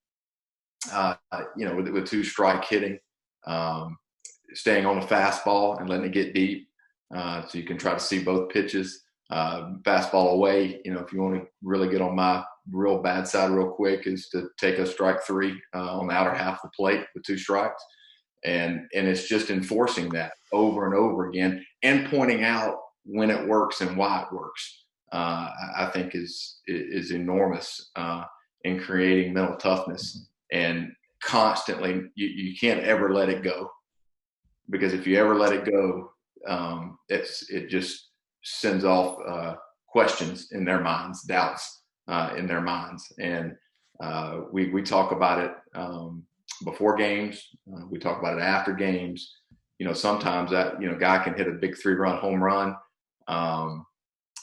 with 2-strike hitting, staying on the fastball and letting it get deep, so you can try to see both pitches. Fastball away, if you want to really get on my real bad side real quick, is to take a strike 3 on the outer half of the plate with 2 strikes. And it's just enforcing that over and over again, and pointing out when it works and why it works. I think is enormous in creating mental toughness, and constantly you can't ever let it go, because if you ever let it go, it just sends off questions in their minds, doubts in their minds. And we talk about it before games. We talk about it after games. Sometimes that, guy can hit a big 3-run home run.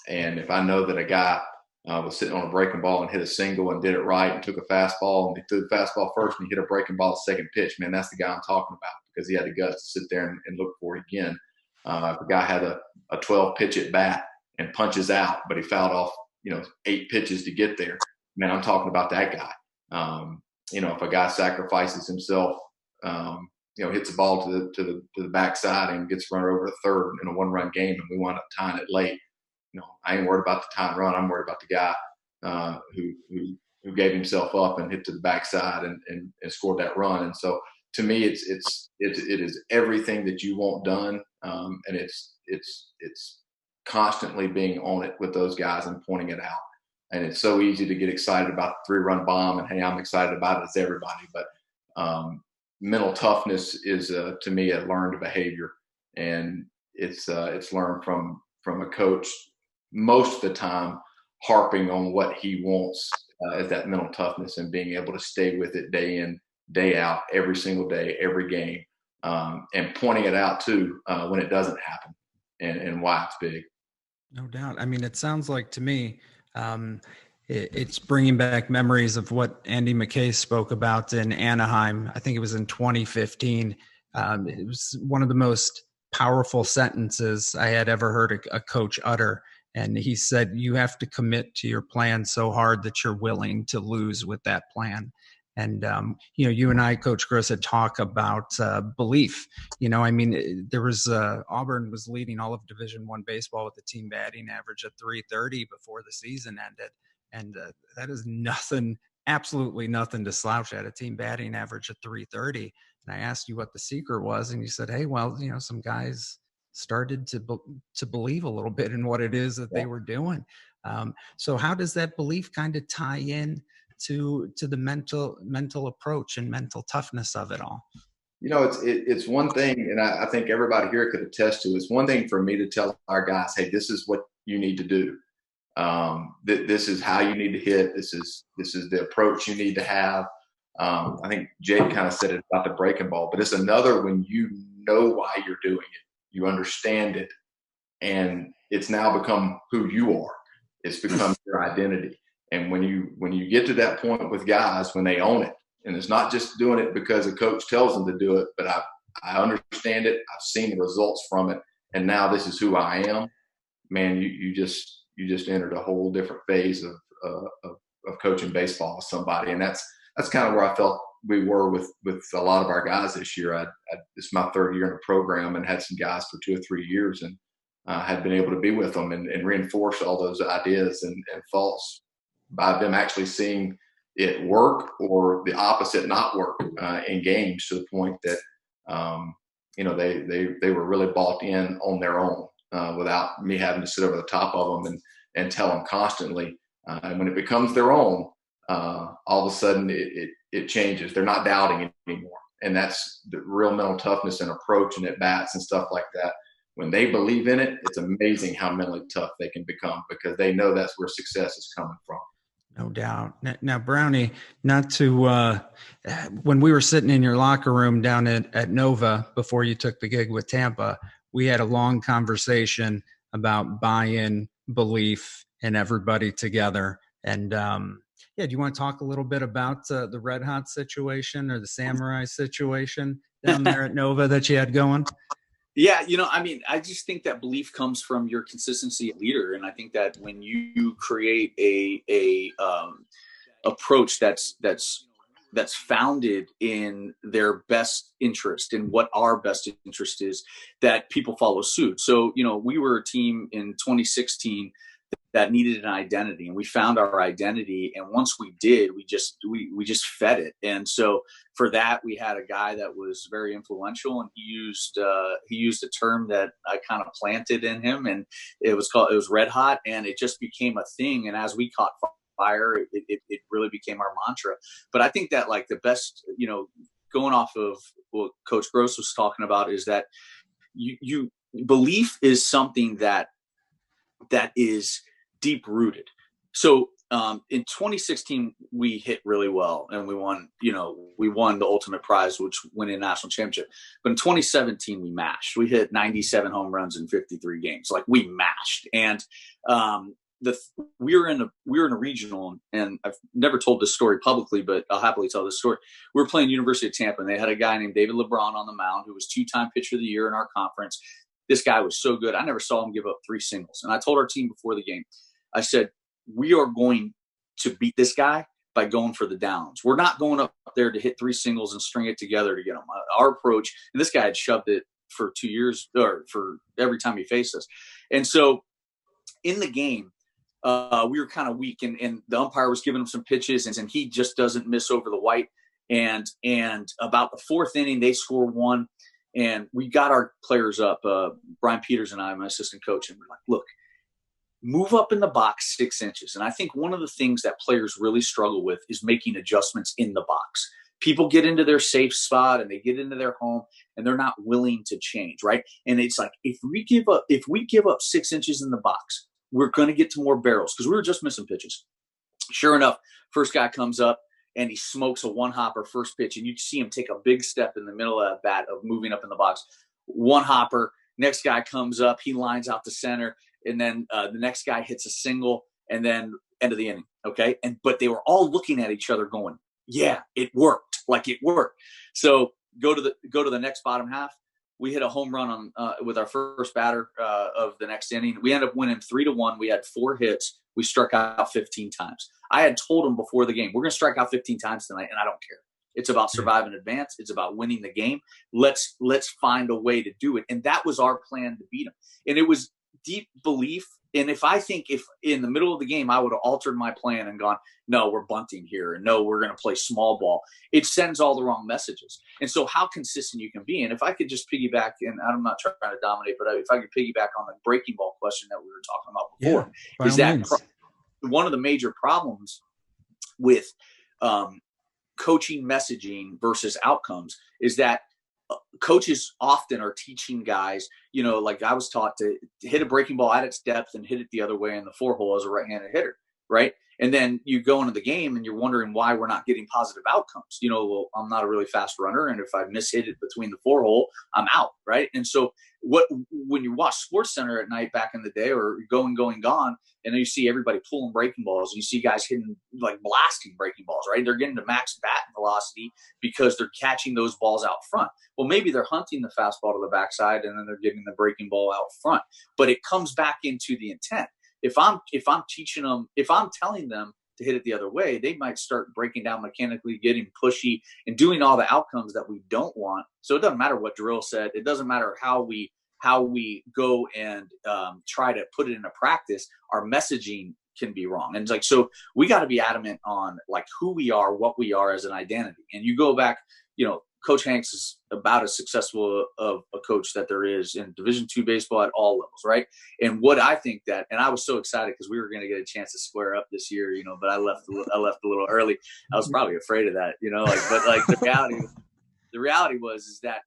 And if I know that a guy was sitting on a breaking ball and hit a single and did it right and took a fastball, and he threw the fastball first and he hit a breaking ball second pitch, man, that's the guy I'm talking about, because he had the guts to sit there and look for it again. If a guy had a 12 pitch at bat and punches out, but he fouled off, 8 pitches to get there, man, I'm talking about that guy. If a guy sacrifices himself, hits the ball to the backside and gets run over to third in a 1-run game, and we wind up tying it late, I ain't worried about the tying run. I'm worried about the guy who gave himself up and hit to the backside and scored that run. And so to me, it is everything that you want done, and it's constantly being on it with those guys and pointing it out. And it's so easy to get excited about the 3-run bomb, and hey, I'm excited about it as everybody. But mental toughness is to me a learned behavior, and it's learned from a coach most of the time, harping on what he wants as that mental toughness, and being able to stay with it day in, day out, every single day, every game, and pointing it out too when it doesn't happen, and why it's big. No doubt. I mean, it sounds like to me, it's bringing back memories of what Andy McKay spoke about in Anaheim. I think it was in 2015. It was one of the most powerful sentences I had ever heard a coach utter. And he said, you have to commit to your plan so hard that you're willing to lose with that plan. And, you and I, Coach Gross, had talked about belief. I mean, there was Auburn was leading all of Division I baseball with a team batting average of 330 before the season ended. And that is nothing, absolutely nothing to slouch at, a team batting average of 330. And I asked you what the secret was, and you said, hey, well, some guys started to believe a little bit in what it is that they were doing. So how does that belief kind of tie in to the mental approach and mental toughness of it all? It's one thing, and I think everybody here could attest to, it's one thing for me to tell our guys, hey, this is what you need to do. This is how you need to hit. This is the approach you need to have. I think Jake kind of said it about the breaking ball, but it's another when you know why you're doing it. You understand it, and it's now become who you are. It's become your identity. And when you get to that point with guys, when they own it, and it's not just doing it because a coach tells them to do it, but I understand it. I've seen the results from it, and now this is who I am. Man, you just entered a whole different phase of coaching baseball with somebody, and that's kind of where I felt we were with a lot of our guys this year. This is my third year in the program, and had some guys for 2 or 3 years, and had been able to be with them and reinforce all those ideas and thoughts by them actually seeing it work or the opposite not work in games, to the point that they were really bought in on their own without me having to sit over the top of them and tell them constantly. And when it becomes their own, all of a sudden it changes. They're not doubting anymore. And that's the real mental toughness and approach and at bats and stuff like that. When they believe in it, it's amazing how mentally tough they can become, because they know that's where success is coming from. No doubt. Now, Brownie, not to when we were sitting in your locker room down at Nova before you took the gig with Tampa, we had a long conversation about buy-in, belief, and everybody together. And do you want to talk a little bit about the Red Hot situation or the Samurai situation down there at Nova that you had going? Yeah, I just think that belief comes from your consistency leader, and I think that when you create a approach that's founded in their best interest and what our best interest is, that people follow suit. So we were a team in 2016 that needed an identity, and we found our identity. And once we did, we just fed it. And so for that, we had a guy that was very influential, and he used a term that I kind of planted in him, and it was red hot, and it just became a thing. And as we caught fire, it really became our mantra. But I think that like the best, going off of what Coach Gross was talking about, is that you belief is something that is deep rooted. So in 2016, we hit really well, and we won the ultimate prize, which won a national championship. But in 2017, we mashed. We hit 97 home runs in 53 games. Like, we mashed. And we were in a regional, and I've never told this story publicly, but I'll happily tell this story. We were playing University of Tampa, and they had a guy named David LeBron on the mound, who was 2-time pitcher of the year in our conference. This guy was so good. I never saw him give up 3 singles. And I told our team before the game, I said, we are going to beat this guy by going for the downs. We're not going up there to hit 3 singles and string it together to get him. Our approach, and this guy had shoved it for 2 years, or for every time he faced us. And so in the game, we were kind of weak, and the umpire was giving him some pitches, and he just doesn't miss over the white. And about the 4th inning, they score 1. And we got our players up, Brian Peters and I, my assistant coach, and we're like, look, move up in the box 6 inches. And I think one of the things that players really struggle with is making adjustments in the box. People get into their safe spot, and they get into their home, and they're not willing to change, right? And it's like, if we give up 6 inches in the box, we're going to get to more barrels, because we were just missing pitches. Sure enough, first guy comes up, and he smokes a one-hopper first pitch, and you see him take a big step in the middle of that bat of moving up in the box. One hopper, next guy comes up, he lines out to center, and then the next guy hits a single, and then end of the inning. Okay, but they were all looking at each other, going, "Yeah, it worked. Like it worked." So go to the next bottom half. We hit a home run on with our first batter of the next inning. We ended up winning 3-1. We had 4 hits. We struck out 15 times. I had told them before the game, we're going to strike out 15 times tonight, and I don't care. It's about surviving advance. It's about winning the game. Let's find a way to do it. And that was our plan to beat them. And it was deep belief. And if in the middle of the game, I would have altered my plan and gone, no, we're bunting here, and no, we're going to play small ball, it sends all the wrong messages. And so how consistent you can be. And if I could just piggyback, and I'm not trying to dominate, but if I could piggyback on the breaking ball question that we were talking about before, is that one of the major problems with coaching messaging versus outcomes is that coaches often are teaching guys, like I was taught to hit a breaking ball at its depth and hit it the other way in the 4-hole as a right-handed hitter, right? And then you go into the game and you're wondering why we're not getting positive outcomes. Well, I'm not a really fast runner, and if I mishit it between the 4-hole, I'm out, right? And so when you watch SportsCenter at night back in the day, or Going, Gone, and then you see everybody pulling breaking balls, and you see guys hitting, like, blasting breaking balls, right? They're getting to max bat velocity because they're catching those balls out front. Well, maybe they're hunting the fastball to the backside, and then they're getting the breaking ball out front. But it comes back into the intent. If I'm teaching them, if I'm telling them to hit it the other way, they might start breaking down mechanically, getting pushy, and doing all the outcomes that we don't want. So it doesn't matter what drill said. It doesn't matter how we go and try to put it into practice. Our messaging can be wrong. And it's like, so we got to be adamant on, like, who we are, what we are as an identity. And you go back, Coach Hanks is about as successful of a coach that there is in Division II baseball at all levels, right? And what I think that, and I was so excited because we were going to get a chance to square up this year, but I left a little early. I was probably afraid of that, but the reality was that,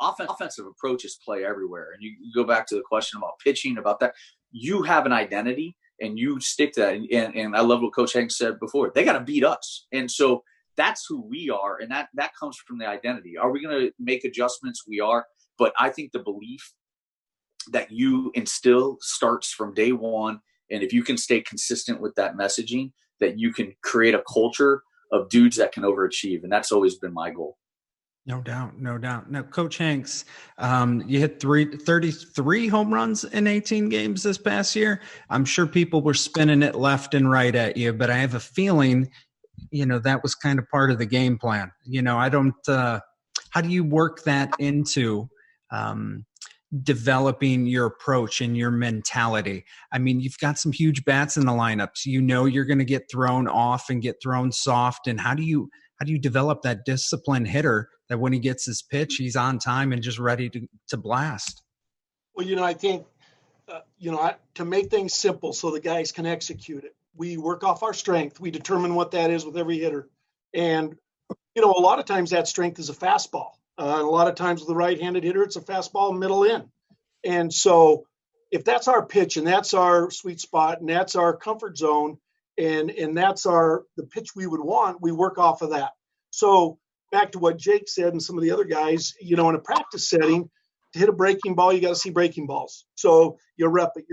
offensive approaches play everywhere. And you go back to the question about pitching, about that. You have an identity and you stick to that. And I love what Coach Hanks said before. They got to beat us. And so that's who we are, and that comes from the identity. Are we going to make adjustments? We are, but I think the belief that you instill starts from day one, and if you can stay consistent with that messaging, that you can create a culture of dudes that can overachieve, and that's always been my goal. No doubt. Now, Coach Hanks, you hit 33 home runs in 18 games this past year. I'm sure people were spinning it left and right at you, but I have a feeling that was kind of part of the game plan. I don't, how do you work that into developing your approach and your mentality? I mean, you've got some huge bats in the lineups. You're going to get thrown off and get thrown soft. And how do you develop that disciplined hitter that when he gets his pitch, he's on time and just ready to blast? Well, I think, to make things simple so the guys can execute it, we work off our strength. We determine what that is with every hitter. And, a lot of times that strength is a fastball. And a lot of times with the right-handed hitter, it's a fastball middle in. And so if that's our pitch and that's our sweet spot and that's our comfort zone and that's the pitch we would want, we work off of that. So back to what Jake said and some of the other guys, in a practice setting, to hit a breaking ball, you got to see breaking balls. So you rep it,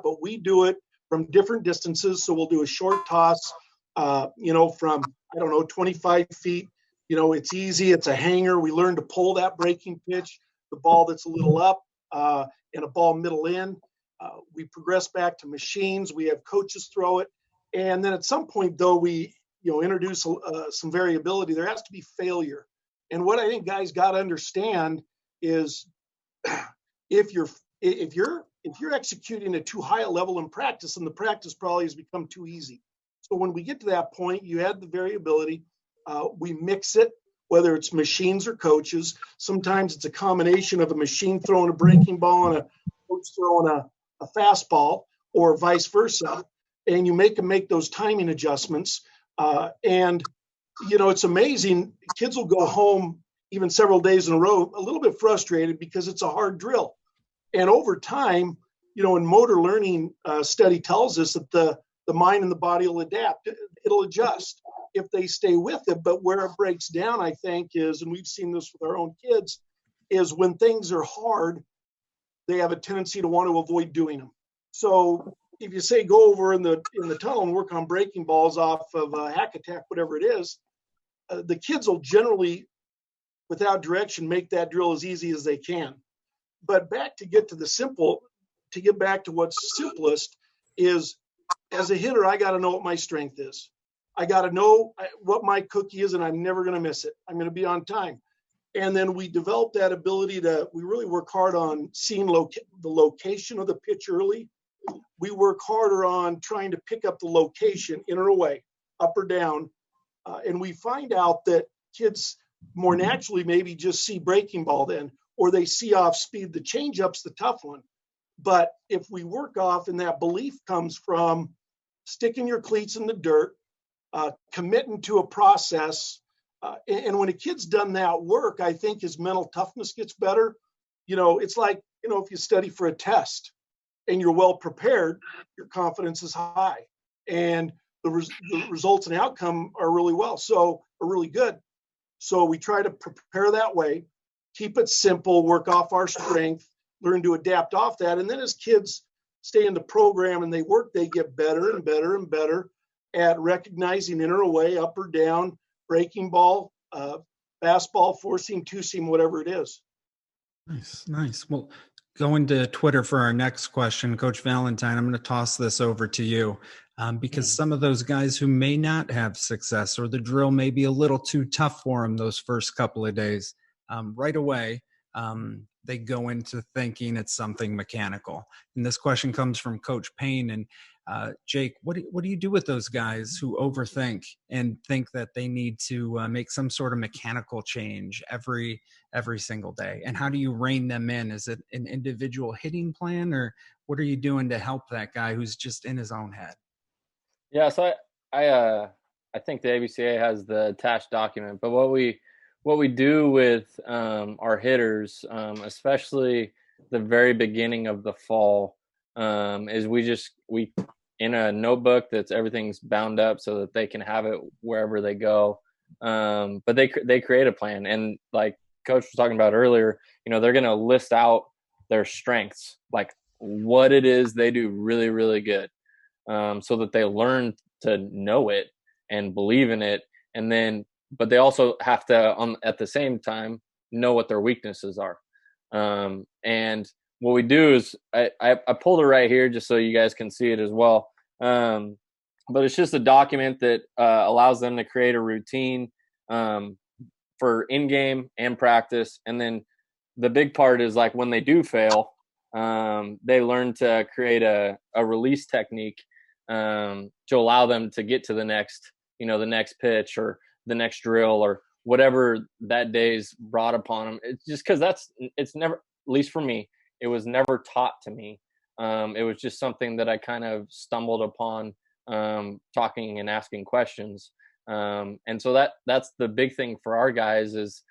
but we do it from different distances. So we'll do a short toss, from, 25 feet. It's easy. It's a hanger. We learn to pull that breaking pitch, the ball that's a little up, and a ball middle in. We progress back to machines. We have coaches throw it. And then at some point, though, we, introduce some variability. There has to be failure. And what I think guys got to understand is if you're executing at too high a level in practice, and the practice probably has become too easy. So when we get to that point, you add the variability. We mix it, whether it's machines or coaches. Sometimes it's a combination of a machine throwing a breaking ball and a coach throwing a fastball, or vice versa. And you make those timing adjustments. It's amazing. Kids will go home even several days in a row, a little bit frustrated because it's a hard drill. And over time, in motor learning, study tells us that the mind and the body will adapt. It'll adjust. if they stay with it. But where it breaks down, I think, is, and we've seen this with our own kids, is when things are hard, they have a tendency to want to avoid doing them. So if you say go over in the tunnel and work on breaking balls off of a hack attack, whatever it is, the kids will generally, without direction, make that drill as easy as they can. But to get back to what's simplest is, as a hitter, I got to know what my strength is. I got to know what my cookie is, and I'm never going to miss it. I'm going to be on time. And then we develop that ability we really work hard on seeing the location of the pitch early. We work harder on trying to pick up the location in or away, up or down. And we find out that kids more naturally maybe just see breaking ball then, or they see off speed. The changeup's the tough one. But if we work off, and that belief comes from sticking your cleats in the dirt, committing to a process, and when a kid's done that work, I think his mental toughness gets better. It's like, if you study for a test and you're well prepared, your confidence is high, and the results and outcome are really good. So we try to prepare that way, keep it simple, work off our strength, learn to adapt off that. And then as kids stay in the program and they work, they get better and better and better at recognizing in or away, up or down, breaking ball, fastball, four seam, two seam, whatever it is. Nice. Well, going to Twitter for our next question, Coach Valentine, I'm going to toss this over to you because some of those guys who may not have success, or the drill may be a little too tough for them those first couple of days, right away, they go into thinking it's something mechanical. And this question comes from Coach Payne. And Jake, what do you do with those guys who overthink and think that they need to make some sort of mechanical change every single day? And how do you rein them in? Is it an individual hitting plan, or what are you doing to help that guy who's just in his own head? Yeah, so I think the ABCA has the attached document, but what we do with our hitters, especially the very beginning of the fall, is we in a notebook that's everything's bound up so that they can have it wherever they go. But they create a plan, and like Coach was talking about earlier, they're going to list out their strengths, like what it is they do really, really good, so that they learn to know it and believe in it. And then, but they also have to, at the same time, know what their weaknesses are. And what we do is I pulled it right here just so you guys can see it as well. But it's just a document that allows them to create a routine for in-game and practice. And then the big part is, like, when they do fail, they learn to create a release technique to allow them to get to the next pitch or the next drill or whatever that day's brought upon them. It's just because it's never, at least for me, it was never taught to me. It was just something that I kind of stumbled upon talking and asking questions. And so that's the big thing for our guys is,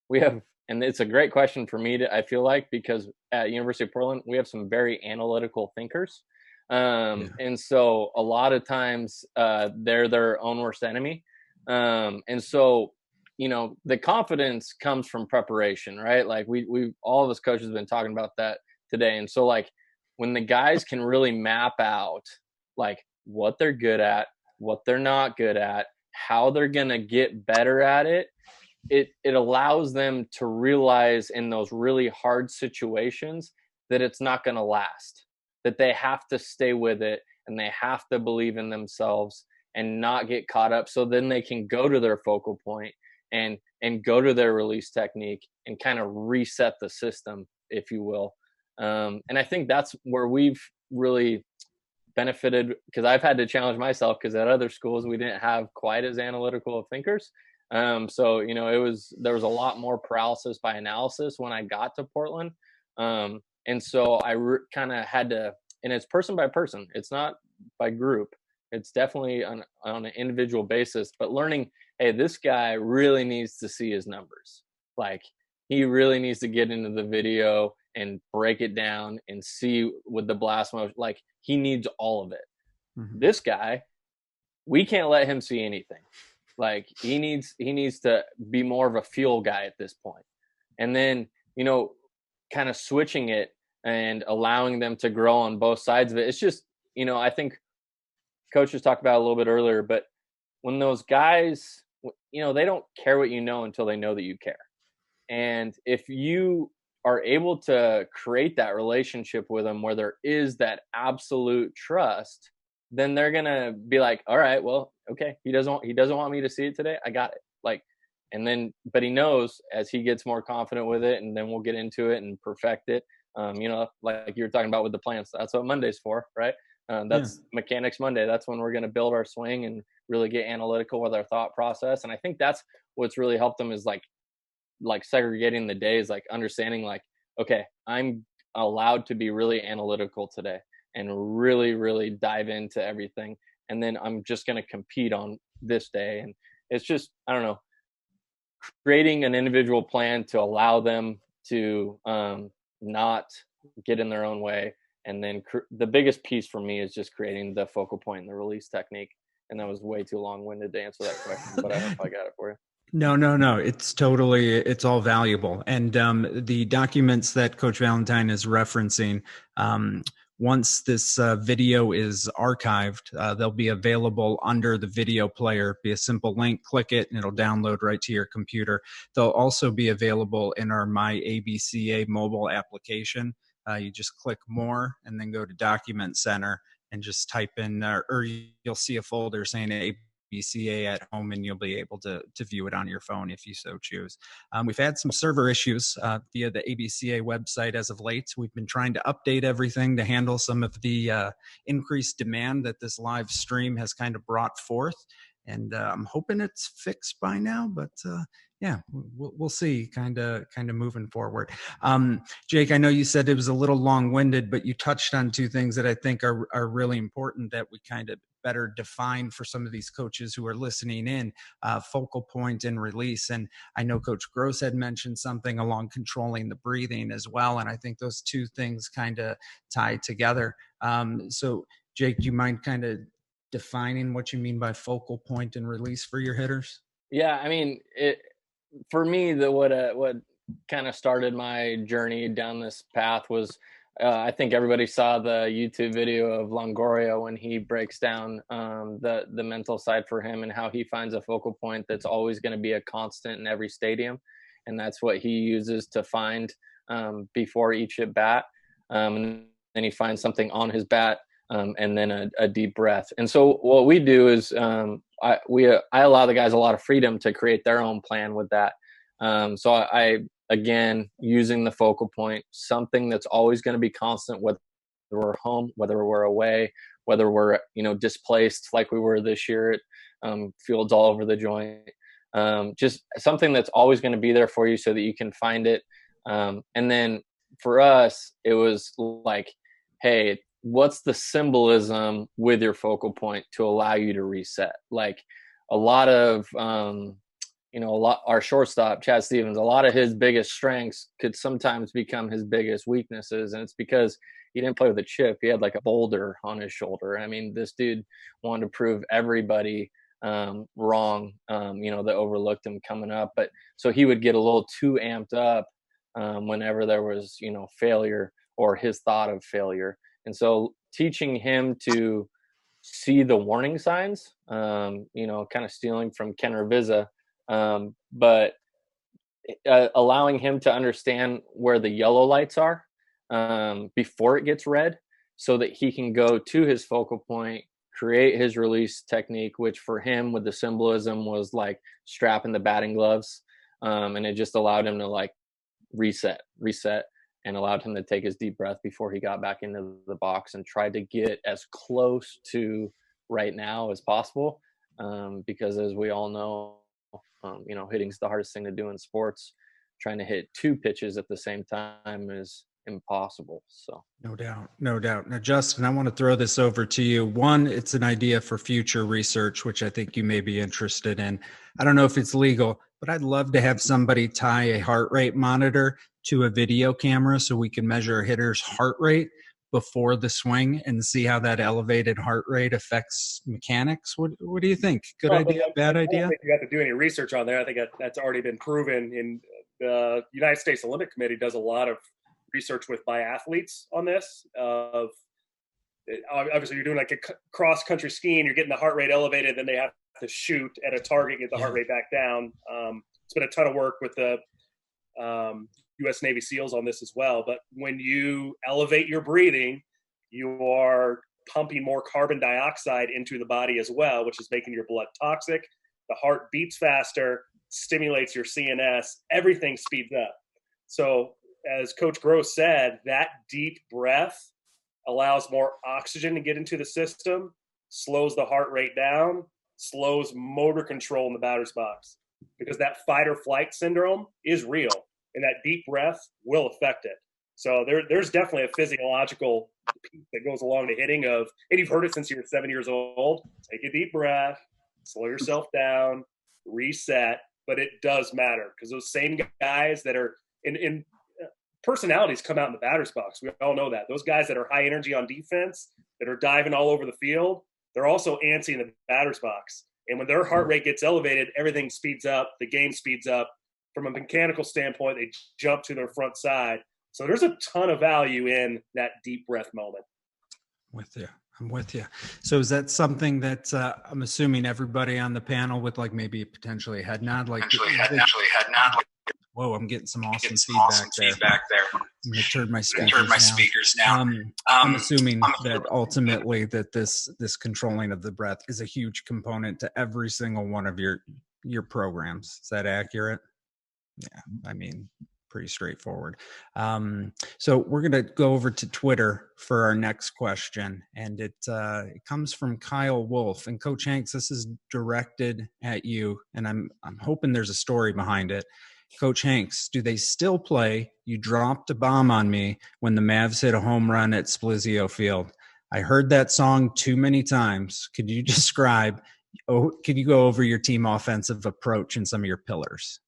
we have, and it's a great question for me I feel like, because at University of Portland, we have some very analytical thinkers. And so a lot of times they're their own worst enemy. And so, the confidence comes from preparation, right? Like we all of us coaches have been talking about that today. And so, like, when the guys can really map out like what they're good at, what they're not good at, how they're going to get better at it, it allows them to realize in those really hard situations that it's not going to last, that they have to stay with it and they have to believe in themselves and not get caught up. So then they can go to their focal point and go to their release technique and kind of reset the system, if you will. And I think that's where we've really benefited, because I've had to challenge myself, because at other schools we didn't have quite as analytical of thinkers. So, there was a lot more paralysis by analysis when I got to Portland. And so I kind of had to, and it's person by person. It's not by group. It's definitely on an individual basis, but learning, hey, this guy really needs to see his numbers. Like, he really needs to get into the video and break it down and see with the blast motion. Like, he needs all of it. Mm-hmm. This guy, we can't let him see anything. Like he needs to be more of a feel guy at this point. And then, kind of switching it and allowing them to grow on both sides of it. It's just, I think coaches talked about it a little bit earlier, but when those guys, they don't care what you know until they know that you care. And if you are able to create that relationship with them where there is that absolute trust, then they're going to be like, all right, well, okay, he doesn't want me to see it today. I got it. Like, and then, but he knows as he gets more confident with it, and then we'll get into it and perfect it. Like you were talking about with the plants, that's what Monday's for, right? That's Mechanics Monday. That's when we're going to build our swing and really get analytical with our thought process. And I think that's what's really helped them is like segregating the days, like understanding like, okay, I'm allowed to be really analytical today and really, really dive into everything. And then I'm just going to compete on this day. And it's just, I don't know, creating an individual plan to allow them to not get in their own way. And then the biggest piece for me is just creating the focal point and the release technique. And that was way too long-winded to answer that question, but I hope I got it for you. No. It's all valuable. And the documents that Coach Valentine is referencing, once this video is archived, they'll be available under the video player. Be a simple link, click it, and it'll download right to your computer. They'll also be available in our My ABCA mobile application. You just click more and then go to Document Center and just type in, or you'll see a folder saying ABCA at home, and you'll be able to view it on your phone if you so choose. We've had some server issues via the ABCA website as of late. We've been trying to update everything to handle some of the increased demand that this live stream has kind of brought forth. And I'm hoping it's fixed by now, but yeah, we'll see. Kind of moving forward. Jake, I know you said it was a little long-winded, but you touched on two things that I think are really important that we kind of better define for some of these coaches who are listening in, focal point and release. And I know Coach Gross had mentioned something along controlling the breathing as well. And I think those two things kind of tie together. So Jake, do you mind kind of defining what you mean by focal point and release for your hitters? Yeah, I mean, for me, what kind of started my journey down this path was, I think everybody saw the YouTube video of Longoria when he breaks down the mental side for him and how he finds a focal point that's always going to be a constant in every stadium, and that's what he uses to find before each at bat, and then he finds something on his bat. And then a deep breath. And so what we do is I allow the guys a lot of freedom to create their own plan with that. So I again, using the focal point, something that's always going to be constant, whether we're home, whether we're away, whether we're, displaced like we were this year at fields all over the joint. Just something that's always going to be there for you so that you can find it. And then for us, it was like, hey, what's the symbolism with your focal point to allow you to reset? Like a lot of, our shortstop, Chad Stevens, a lot of his biggest strengths could sometimes become his biggest weaknesses. And it's because he didn't play with a chip. He had like a boulder on his shoulder. I mean, this dude wanted to prove everybody wrong, that overlooked him coming up. But so he would get a little too amped up whenever there was, failure or his thought of failure. And so teaching him to see the warning signs, kind of stealing from Ken Ravizza, but allowing him to understand where the yellow lights are before it gets red so that he can go to his focal point, create his release technique, which for him with the symbolism was like strapping the batting gloves. And it just allowed him to like reset. And allowed him to take his deep breath before he got back into the box and tried to get as close to right now as possible. Because as we all know, hitting's the hardest thing to do in sports. Trying to hit two pitches at the same time is impossible. So no doubt. Now, Justin, I want to throw this over to you. One, it's an idea for future research, which I think you may be interested in. I don't know if it's legal, but I'd love to have somebody tie a heart rate monitor to a video camera so we can measure a hitter's heart rate, before the swing and see how that elevated heart rate affects mechanics? What do you think? Good idea, bad idea? I don't think you have to do any research on there. I think that's already been proven. In the United States Olympic Committee does a lot of research with biathletes on this. Obviously, you're doing like a cross-country skiing, you're getting the heart rate elevated, then they have to shoot at a target, get the heart rate back down. It's been a ton of work with the U.S. Navy SEALs on this as well. But when you elevate your breathing, you are pumping more carbon dioxide into the body as well, which is making your blood toxic. The heart beats faster, stimulates your CNS, everything speeds up. So as Coach Gross said, that deep breath allows more oxygen to get into the system, slows the heart rate down, slows motor control in the batter's box, because that fight or flight syndrome is real, and that deep breath will affect it. So there's definitely a physiological piece that goes along to hitting and you've heard it since you were 7 years old, take a deep breath, slow yourself down, reset. But it does matter, because those same guys that are in personalities come out in the batter's box. We all know that. Those guys that are high energy on defense, that are diving all over the field, they're also antsy in the batter's box. And when their heart rate gets elevated, everything speeds up, the game speeds up. From a mechanical standpoint, they jump to their front side. So there's a ton of value in that deep breath moment. I'm with you. So is that something that I'm assuming everybody on the panel with like maybe potentially a head nod? Whoa, I'm getting some awesome feedback there. I'm going to turn my speakers now. I'm assuming that ultimately that this controlling of the breath is a huge component to every single one of your programs. Is that accurate? Yeah, I mean, pretty straightforward. So we're going to go over to Twitter for our next question, and it comes from Kyle Wolf. And Coach Hanks, this is directed at you, and I'm hoping there's a story behind it. Coach Hanks, do they still play "You Dropped a Bomb on Me" when the Mavs hit a home run at Splizio Field? I heard that song too many times. Could you go over your team offensive approach and some of your pillars?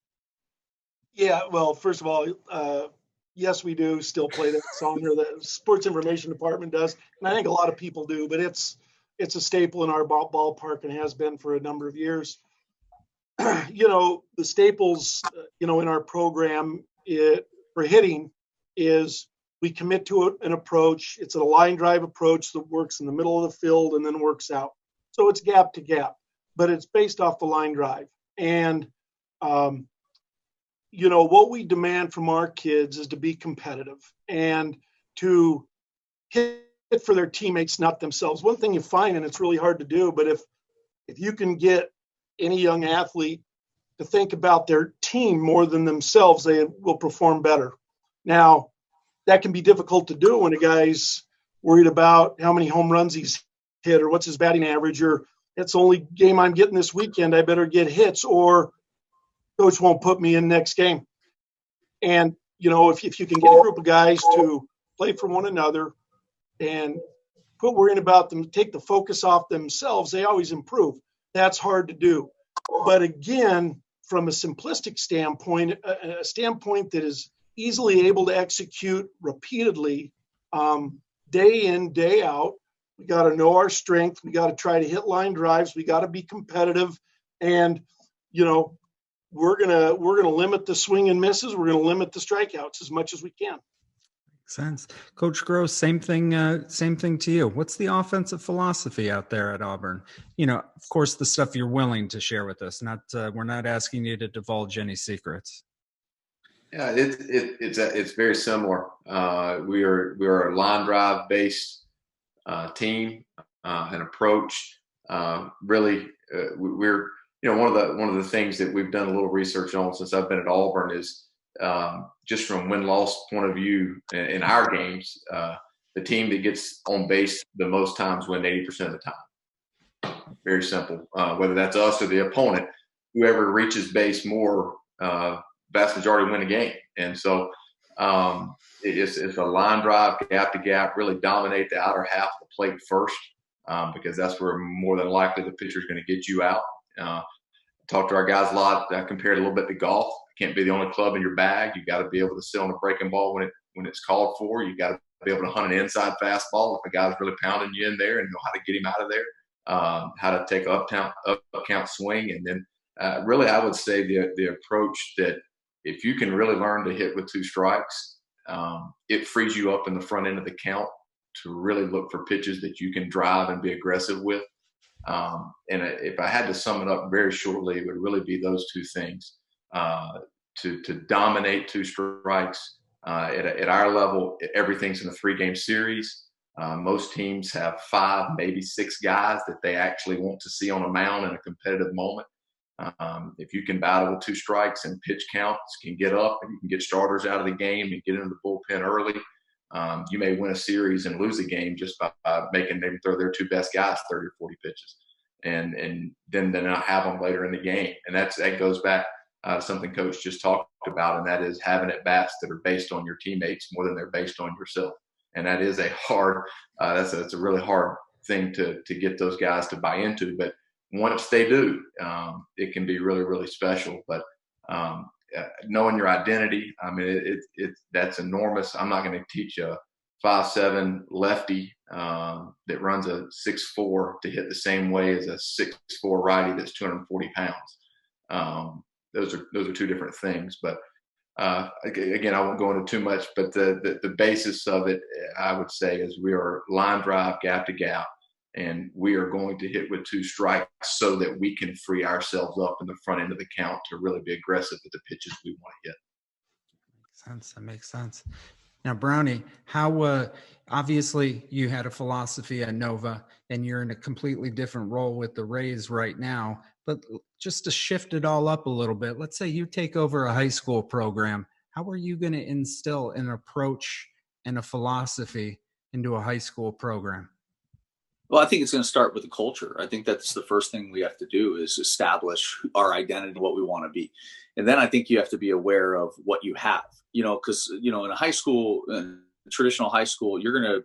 Yeah, well, first of all, yes, we do still play that song, or the sports information department does, and I think a lot of people do. But it's a staple in our ballpark and has been for a number of years. The staples, in our program for hitting is we commit to an approach. It's a line drive approach that works in the middle of the field and then works out. So it's gap to gap, but it's based off the line drive. And, what we demand from our kids is to be competitive and to hit for their teammates, not themselves. One thing you find, and it's really hard to do, but if you can get any young athlete to think about their team more than themselves, they will perform better. Now, that can be difficult to do when a guy's worried about how many home runs he's hit or what's his batting average, or it's the only game I'm getting this weekend, I better get hits, or coach won't put me in next game. And, if you can get a group of guys to play for one another and quit worrying about them, take the focus off themselves, they always improve. That's hard to do. But again, from a simplistic standpoint, a standpoint that is easily able to execute repeatedly, day in, day out, we got to know our strength. We got to try to hit line drives. We got to be competitive. And, we're gonna limit the swing and misses. We're gonna limit the strikeouts as much as we can. Makes sense. Coach Gross, same thing to you. What's the offensive philosophy out there at Auburn? Of course, the stuff you're willing to share with us. We're not asking you to divulge any secrets. Yeah, it's very similar. We are a line drive based team and approach. We're one of the things that we've done a little research on since I've been at Auburn is just from win-loss point of view in our games, the team that gets on base the most times win 80% of the time. Very simple. Whether that's us or the opponent, whoever reaches base more, vast majority win a game. And so it's a line drive, gap to gap, really dominate the outer half of the plate first, because that's where more than likely the pitcher is going to get you out. Talk to our guys a lot. I compare it a little bit to golf. You can't be the only club in your bag. You got to be able to sit on a breaking ball when it's called for. You got to be able to hunt an inside fastball if a guy's really pounding you in there and know how to get him out of there, how to take up count swing. And then really I would say the approach that if you can really learn to hit with 2 strikes, it frees you up in the front end of the count to really look for pitches that you can drive and be aggressive with. And if I had to sum it up very shortly, it would really be those 2 things. To dominate 2 strikes. At our level, everything's in a 3-game series. Most teams have 5, maybe 6 guys that they actually want to see on a mound in a competitive moment. If you can battle with 2 strikes and pitch counts can get up and you can get starters out of the game and get into the bullpen early, you may win a series and lose a game just by making them throw their 2 best guys 30 or 40 pitches and then not have them later in the game. And that goes back something Coach just talked about, and that is having at-bats that are based on your teammates more than they're based on yourself. And that is a hard that's a really hard thing to get those guys to buy into. But once they do, it can be really, really special. But knowing your identity, I mean, that's enormous. I'm not going to teach a 5'7" lefty that runs a 6'4" to hit the same way as a 6'4" righty that's 240 pounds. Those are 2 different things. But again, I won't go into too much. But the basis of it, I would say, is we are line drive, gap to gap. And we are going to hit with 2 strikes so that we can free ourselves up in the front end of the count to really be aggressive with the pitches we want to hit. That makes sense. Now, Brownie, how obviously you had a philosophy at Nova, and you're in a completely different role with the Rays right now. But just to shift it all up a little bit, let's say you take over a high school program. How are you going to instill an approach and a philosophy into a high school program? Well, I think it's going to start with the culture. I think that's the first thing we have to do is establish our identity, what we want to be. And then I think you have to be aware of what you have, because, in a high school, in traditional high school, you're going to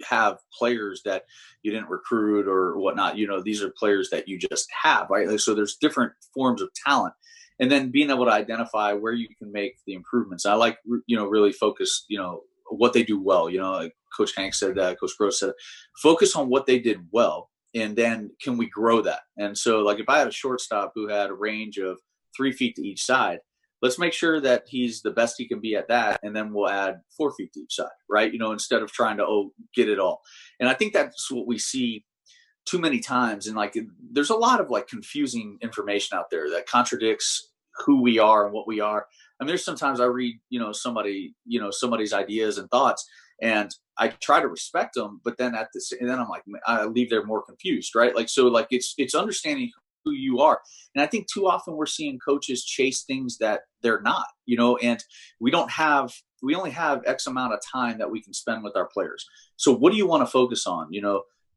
have players that you didn't recruit or whatnot. These are players that you just have, right? So there's different forms of talent. And then being able to identify where you can make the improvements. I like, really focus, what they do well. Like Coach Hanks said that, Coach Gross said, focus on what they did well, and then can we grow that? And so, like, if I had a shortstop who had a range of 3 feet to each side, let's make sure that he's the best he can be at that, and then we'll add 4 feet to each side, right? Instead of trying to get it all. And I think that's what we see too many times. And like, there's a lot of like confusing information out there that contradicts who we are and what we are. I mean, there's sometimes I read, somebody's ideas and thoughts, and I try to respect them, but then and then I'm like, I leave there more confused, right? Like, so like it's understanding who you are. And I think too often we're seeing coaches chase things that they're not, and we only have X amount of time that we can spend with our players. So what do you want to focus on?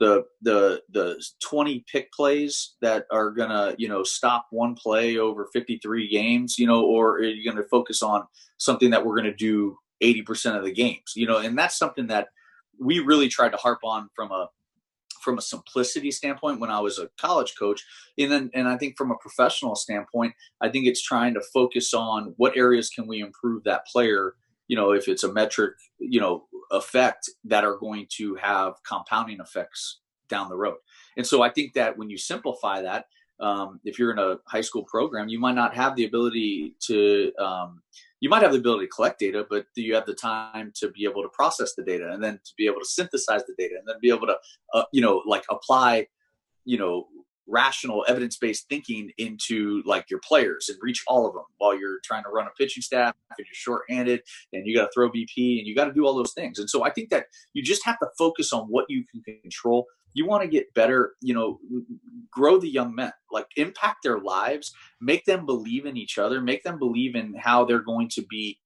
The 20 pick plays that are going to, stop one play over 53 games, or are you going to focus on something that we're going to do 80% of the games, and that's something that we really tried to harp on from a simplicity standpoint when I was a college coach. And I think from a professional standpoint, I think it's trying to focus on what areas can we improve that player, if it's a metric, effect that are going to have compounding effects down the road. And so I think that when you simplify that, if you're in a high school program, you might not have the ability to, collect data, but do you have the time to be able to process the data and then to be able to synthesize the data and then be able to, apply, rational evidence-based thinking into like your players and reach all of them while you're trying to run a pitching staff and you're shorthanded and you got to throw BP and you got to do all those things. And so I think that you just have to focus on what you can control. You want to get better, grow the young men, like impact their lives, make them believe in each other, make them believe in how they're going to be,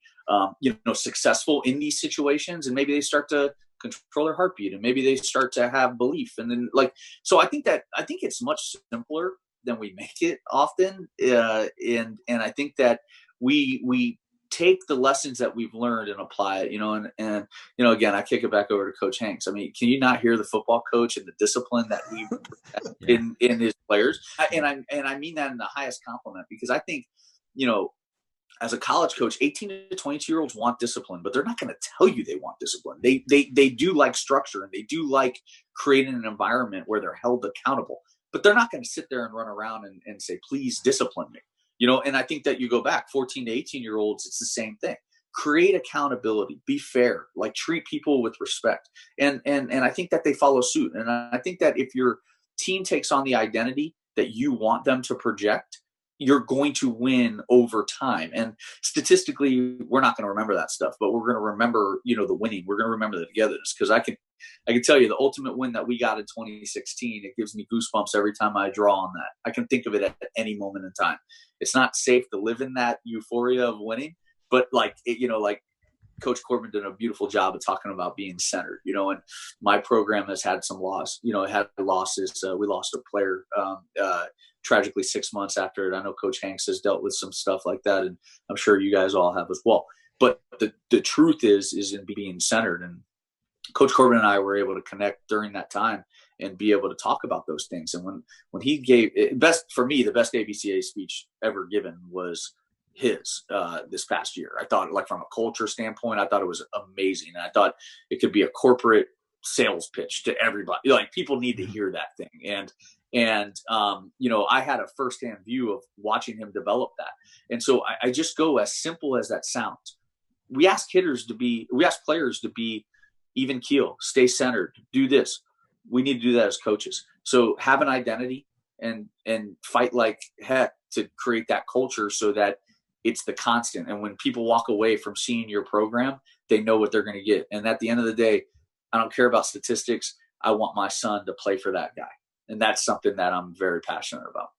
successful in these situations. And maybe they start to control their heartbeat and maybe they start to have belief. And then so I think it's much simpler than we make it often. And I think that we take the lessons that we've learned and apply it, and again, I kick it back over to Coach Hanks. I mean, can you not hear the football coach and the discipline that he in his players? And I mean that in the highest compliment, because I think, as a college coach, 18 to 22-year-olds want discipline, but they're not going to tell you they want discipline. They do like structure, and they do like creating an environment where they're held accountable, but they're not going to sit there and run around and say, please discipline me. And I think that you go back 14 to 18-year-olds, it's the same thing. Create accountability, be fair, like treat people with respect. And I think that they follow suit. And I think that if your team takes on the identity that you want them to project, you're going to win over time. And statistically, we're not going to remember that stuff, but we're going to remember, the winning. We're going to remember the togetherness, because I can tell you the ultimate win that we got in 2016. It gives me goosebumps every time I draw on that. I can think of it at any moment in time. It's not safe to live in that euphoria of winning, but like Coach Corbin did a beautiful job of talking about being centered, and my program has had some loss, had losses. We lost a player, tragically 6 months after it. I know Coach Hanks has dealt with some stuff like that, and I'm sure you guys all have as well. But the truth is in being centered. And Coach Corbin and I were able to connect during that time and be able to talk about those things. And when he gave the best ABCA speech ever given was his this past year. I thought, like, from a culture standpoint, I thought it was amazing. And I thought it could be a corporate sales pitch to everybody. Like, people need to hear that thing. And I had a firsthand view of watching him develop that. And so I just go, as simple as that sounds, we ask players to be even keel, stay centered, do this. We need to do that as coaches. So have an identity and fight like heck to create that culture so that it's the constant. And when people walk away from seeing your program, they know what they're going to get. And at the end of the day, I don't care about statistics. I want my son to play for that guy. And that's something that I'm very passionate about.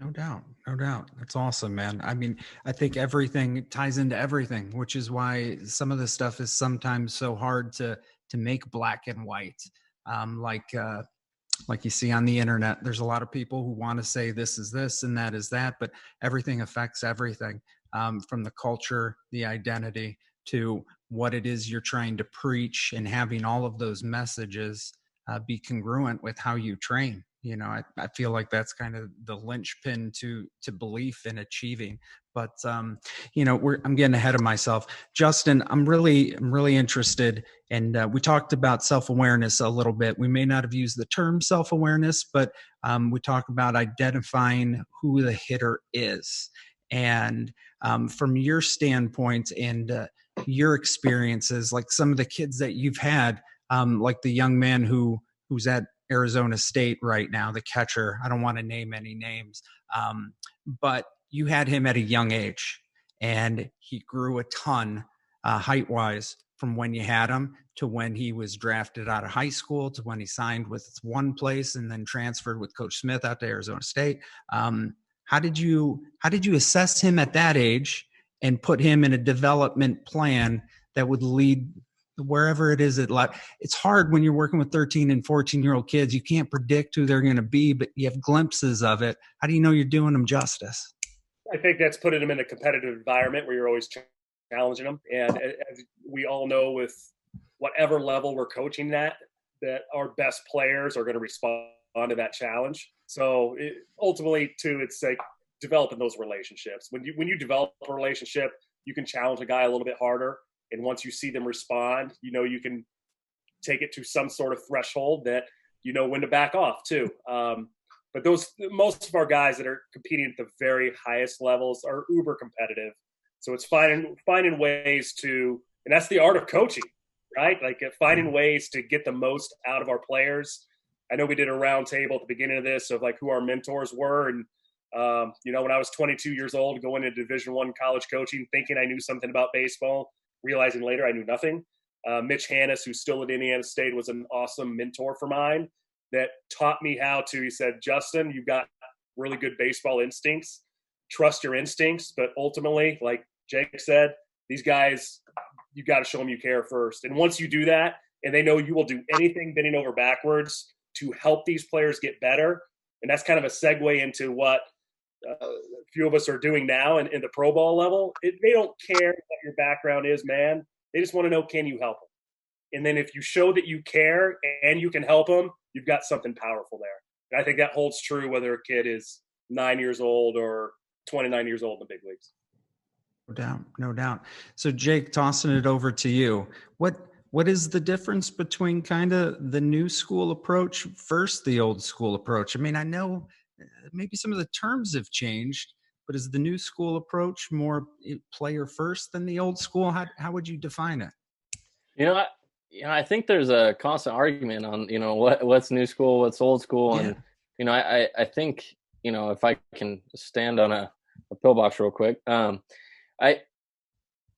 No doubt. That's awesome, man. I mean, I think everything ties into everything, which is why some of this stuff is sometimes so hard to make black and white. Like you see on the internet, there's a lot of people who want to say this is this and that is that, but everything affects everything, from the culture, the identity, to what it is you're trying to preach, and having all of those messages be congruent with how you train. I feel like that's kind of the linchpin to belief in achieving. But I'm getting ahead of myself. Justin, I'm really interested, and we talked about self-awareness a little bit. We may not have used the term self-awareness, but we talk about identifying who the hitter is. And from your standpoint and your experiences, like some of the kids that you've had, like the young man who's at Arizona State right now, the catcher. I don't want to name any names, but you had him at a young age, and he grew a ton height-wise from when you had him to when he was drafted out of high school to when he signed with one place and then transferred with Coach Smith out to Arizona State. How did you assess him at that age and put him in a development plan that would lead wherever it is? It's hard when you're working with 13 and 14-year-old kids. You can't predict who they're going to be, but you have glimpses of it. How do you know you're doing them justice? I think that's putting them in a competitive environment where you're always challenging them. And as we all know, with whatever level we're coaching that our best players are going to respond to that challenge. So ultimately, too, it's like developing those relationships. When you develop a relationship, you can challenge a guy a little bit harder. And once you see them respond, you can take it to some sort of threshold that when to back off too. But most of our guys that are competing at the very highest levels are uber competitive. So it's finding ways to, and that's the art of coaching, right? Like finding ways to get the most out of our players. I know we did a round table at the beginning of this of like who our mentors were. And, when I was 22 years old, going into Division I college coaching, thinking I knew something about baseball, realizing later I knew nothing. Mitch Hannes, who's still at Indiana State, was an awesome mentor for mine that taught me he said, Justin, you've got really good baseball instincts. Trust your instincts. But ultimately, like Jake said, these guys, you got to show them you care first. And once you do that, and they know you will do anything bending over backwards to help these players get better. And that's kind of a segue into what a few of us are doing now in the pro ball level. They don't care what your background is, man. They just want to know, can you help them? And then if you show that you care and you can help them, you've got something powerful there. And I think that holds true whether a kid is 9 years old or 29 years old in the big leagues. No doubt, no doubt. So Jake, tossing it over to you. What is the difference between kind of the new school approach versus the old school approach? I mean, I know maybe some of the terms have changed, but is the new school approach more player first than the old school? How would you define it? You know, I think there's a constant argument on, what's new school, what's old school. Yeah. And, I think, if I can stand on a pillbox real quick,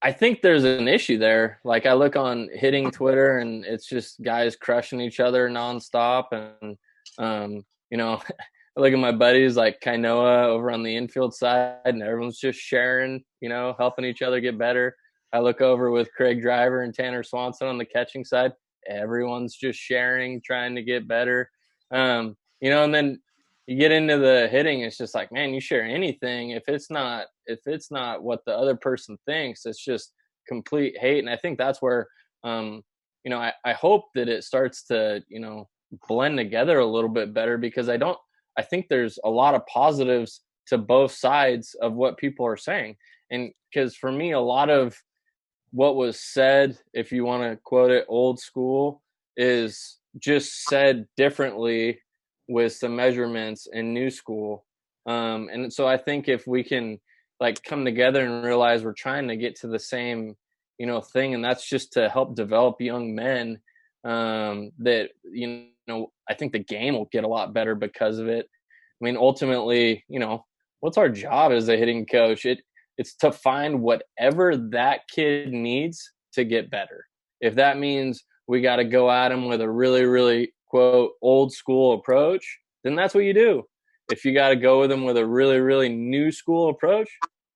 I think there's an issue there. Like I look on hitting Twitter and it's just guys crushing each other nonstop. And, I look at my buddies like Kainoa over on the infield side and everyone's just sharing, helping each other get better. I look over with Craig Driver and Tanner Swanson on the catching side. Everyone's just sharing, trying to get better. And then you get into the hitting, it's just like, man, you share anything. If it's not what the other person thinks, it's just complete hate. And I think that's where, I hope that it starts to, blend together a little bit better, because I think there's a lot of positives to both sides of what people are saying. And because for me, a lot of what was said, if you want to quote it, old school, is just said differently with some measurements in new school. And so I think if we can like come together and realize we're trying to get to the same, thing, and that's just to help develop young men, that, I think the game will get a lot better because of it. I mean, ultimately, what's our job as a hitting coach? It's to find whatever that kid needs to get better. If that means we got to go at him with a really, really, quote, old school approach, then that's what you do. If you got to go with them with a really, really new school approach,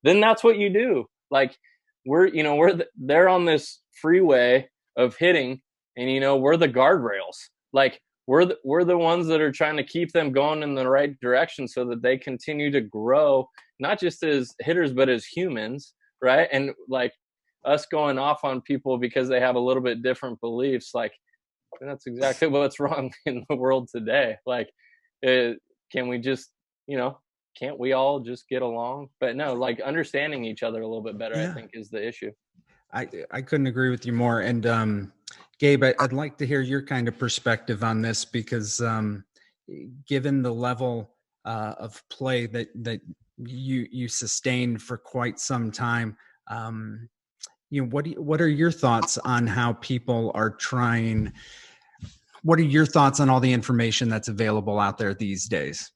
then that's what you do. Like they're on this freeway of hitting, and we're the guardrails. Like we're the ones that are trying to keep them going in the right direction so that they continue to grow, not just as hitters, but as humans. Right. And like us going off on people because they have a little bit different beliefs, like that's exactly what's wrong in the world today. Like, can we just, can't we all just get along? But no, like understanding each other a little bit better, Yeah. I think, is the issue. I couldn't agree with you more. And Gabe, I'd like to hear your kind of perspective on this, because given the level of play that you sustained for quite some time, what are your thoughts on how people are trying? What are your thoughts on all the information that's available out there these days?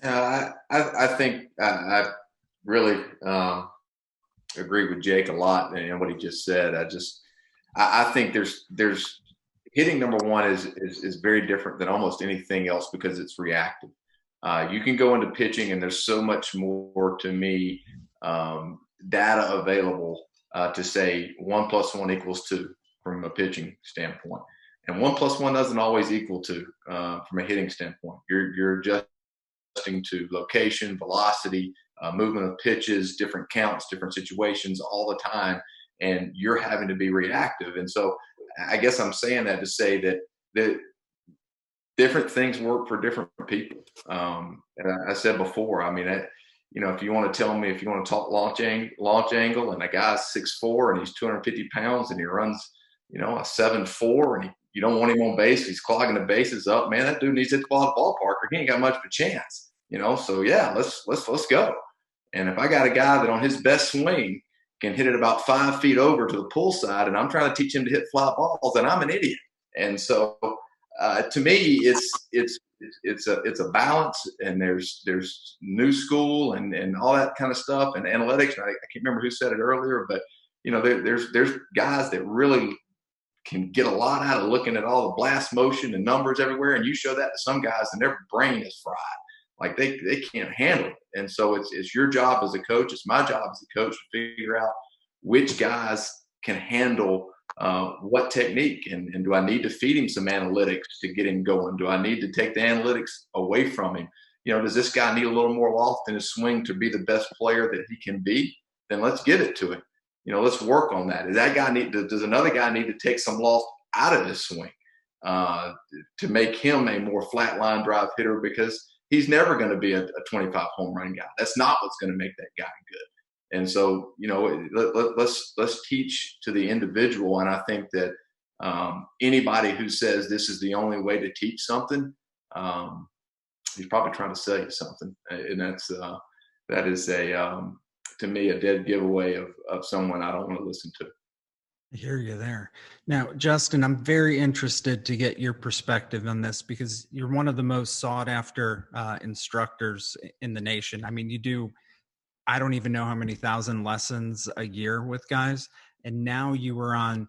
I think I really agree with Jake a lot and what he just said. I think there's hitting, number one, is very different than almost anything else because it's reactive. You can go into pitching and there's so much more, to me, data available to say 1 + 1 = 2 from a pitching standpoint. And 1 + 1 doesn't always equal 2 from a hitting standpoint. You're adjusting to location, velocity, movement of pitches, different counts, different situations all the time, and you're having to be reactive. And so I guess I'm saying that to say that different things work for different people. And I said before, I mean, if you want to tell me, if you want to talk launch angle, and a guy's 6'4" and he's 250 pounds and he runs, a 7.4, and you don't want him on base, he's clogging the bases up, man, that dude needs to hit the ball at the ballpark or he ain't got much of a chance, So yeah, let's go. And if I got a guy that on his best swing can hit it about 5 feet over to the pull side, and I'm trying to teach him to hit fly balls, then I'm an idiot. And so to me, it's a balance, and there's new school and all that kind of stuff and analytics. I can't remember who said it earlier, but there's guys that really can get a lot out of looking at all the blast motion and numbers everywhere, and you show that to some guys and their brain is fried. Like they can't handle it. And so it's your job as a coach, it's my job as a coach to figure out which guys can handle what technique, and do I need to feed him some analytics to get him going? Do I need to take the analytics away from him? Does this guy need a little more loft in his swing to be the best player that he can be? Then let's give it to him. Let's work on that. Does another guy need to take some loft out of his swing to make him a more flat line drive hitter? Because he's never going to be a 25 home run guy. That's not what's going to make that guy good. And so, let's teach to the individual. And I think that anybody who says this is the only way to teach something, he's probably trying to sell you something. And that is to me, a dead giveaway of someone I don't want to listen to. I hear you there. Now, Justin, I'm very interested to get your perspective on this because you're one of the most sought after instructors in the nation. I mean, you do, I don't even know how many thousand lessons a year with guys. And now you were on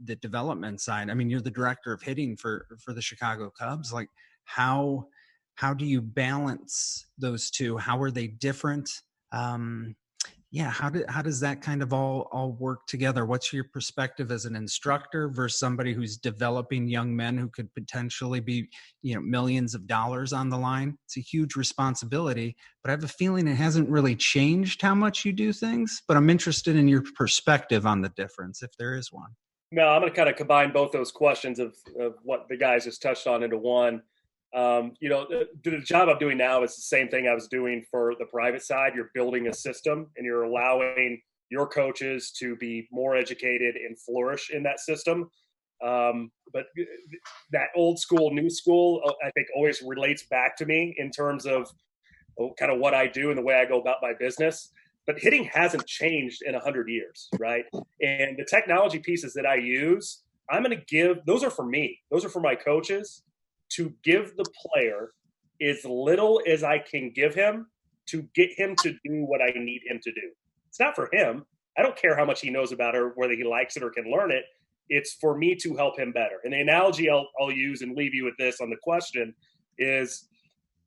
the development side. I mean, you're the director of hitting for the Chicago Cubs. Like, how do you balance those two? How are they different? How does that kind of all work together? What's your perspective as an instructor versus somebody who's developing young men who could potentially be, millions of dollars on the line? It's a huge responsibility, but I have a feeling it hasn't really changed how much you do things, but I'm interested in your perspective on the difference, if there is one. No, I'm going to kind of combine both those questions of what the guys just touched on into one. The job I'm doing now is the same thing I was doing for the private side. You're building a system and you're allowing your coaches to be more educated and flourish in that system. But that old school, new school, I think always relates back to me in terms of kind of what I do and the way I go about my business. But hitting hasn't changed in 100 years, right? And the technology pieces that I use, I'm going to give, those are for me. Those are for my coaches, to give the player as little as I can give him to get him to do what I need him to do. It's not for him. I don't care how much he knows about it or whether he likes it or can learn it. It's for me to help him better. And the analogy I'll use and leave you with this on the question is,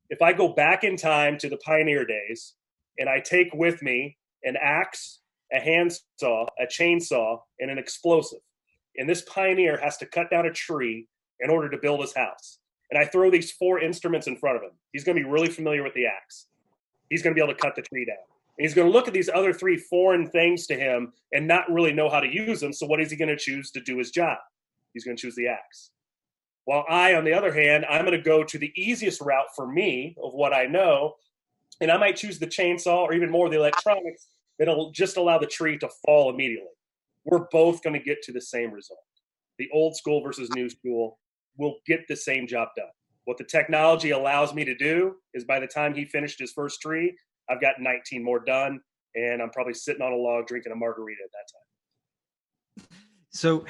if I go back in time to the pioneer days and I take with me an axe, a handsaw, a chainsaw, and an explosive, and this pioneer has to cut down a tree in order to build his house, and I throw these 4 instruments in front of him, he's going to be really familiar with the axe. He's going to be able to cut the tree down. And he's going to look at these other 3 foreign things to him and not really know how to use them. So what is he going to choose to do his job? He's going to choose the axe. While I, on the other hand, I'm going to go to the easiest route for me of what I know, and I might choose the chainsaw or even more the electronics that'll just allow the tree to fall immediately. We're both going to get to the same result. The old school versus new school will get the same job done. What the technology allows me to do is by the time he finished his first tree, I've got 19 more done, and I'm probably sitting on a log drinking a margarita at that time. So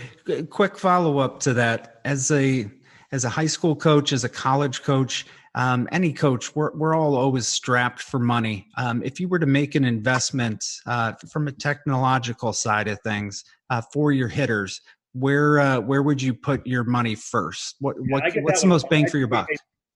quick follow-up to that. As a high school coach, as a college coach, any coach, we're all always strapped for money. If you were to make an investment from a technological side of things for your hitters, where would you put your money first? What's the most bang for your buck?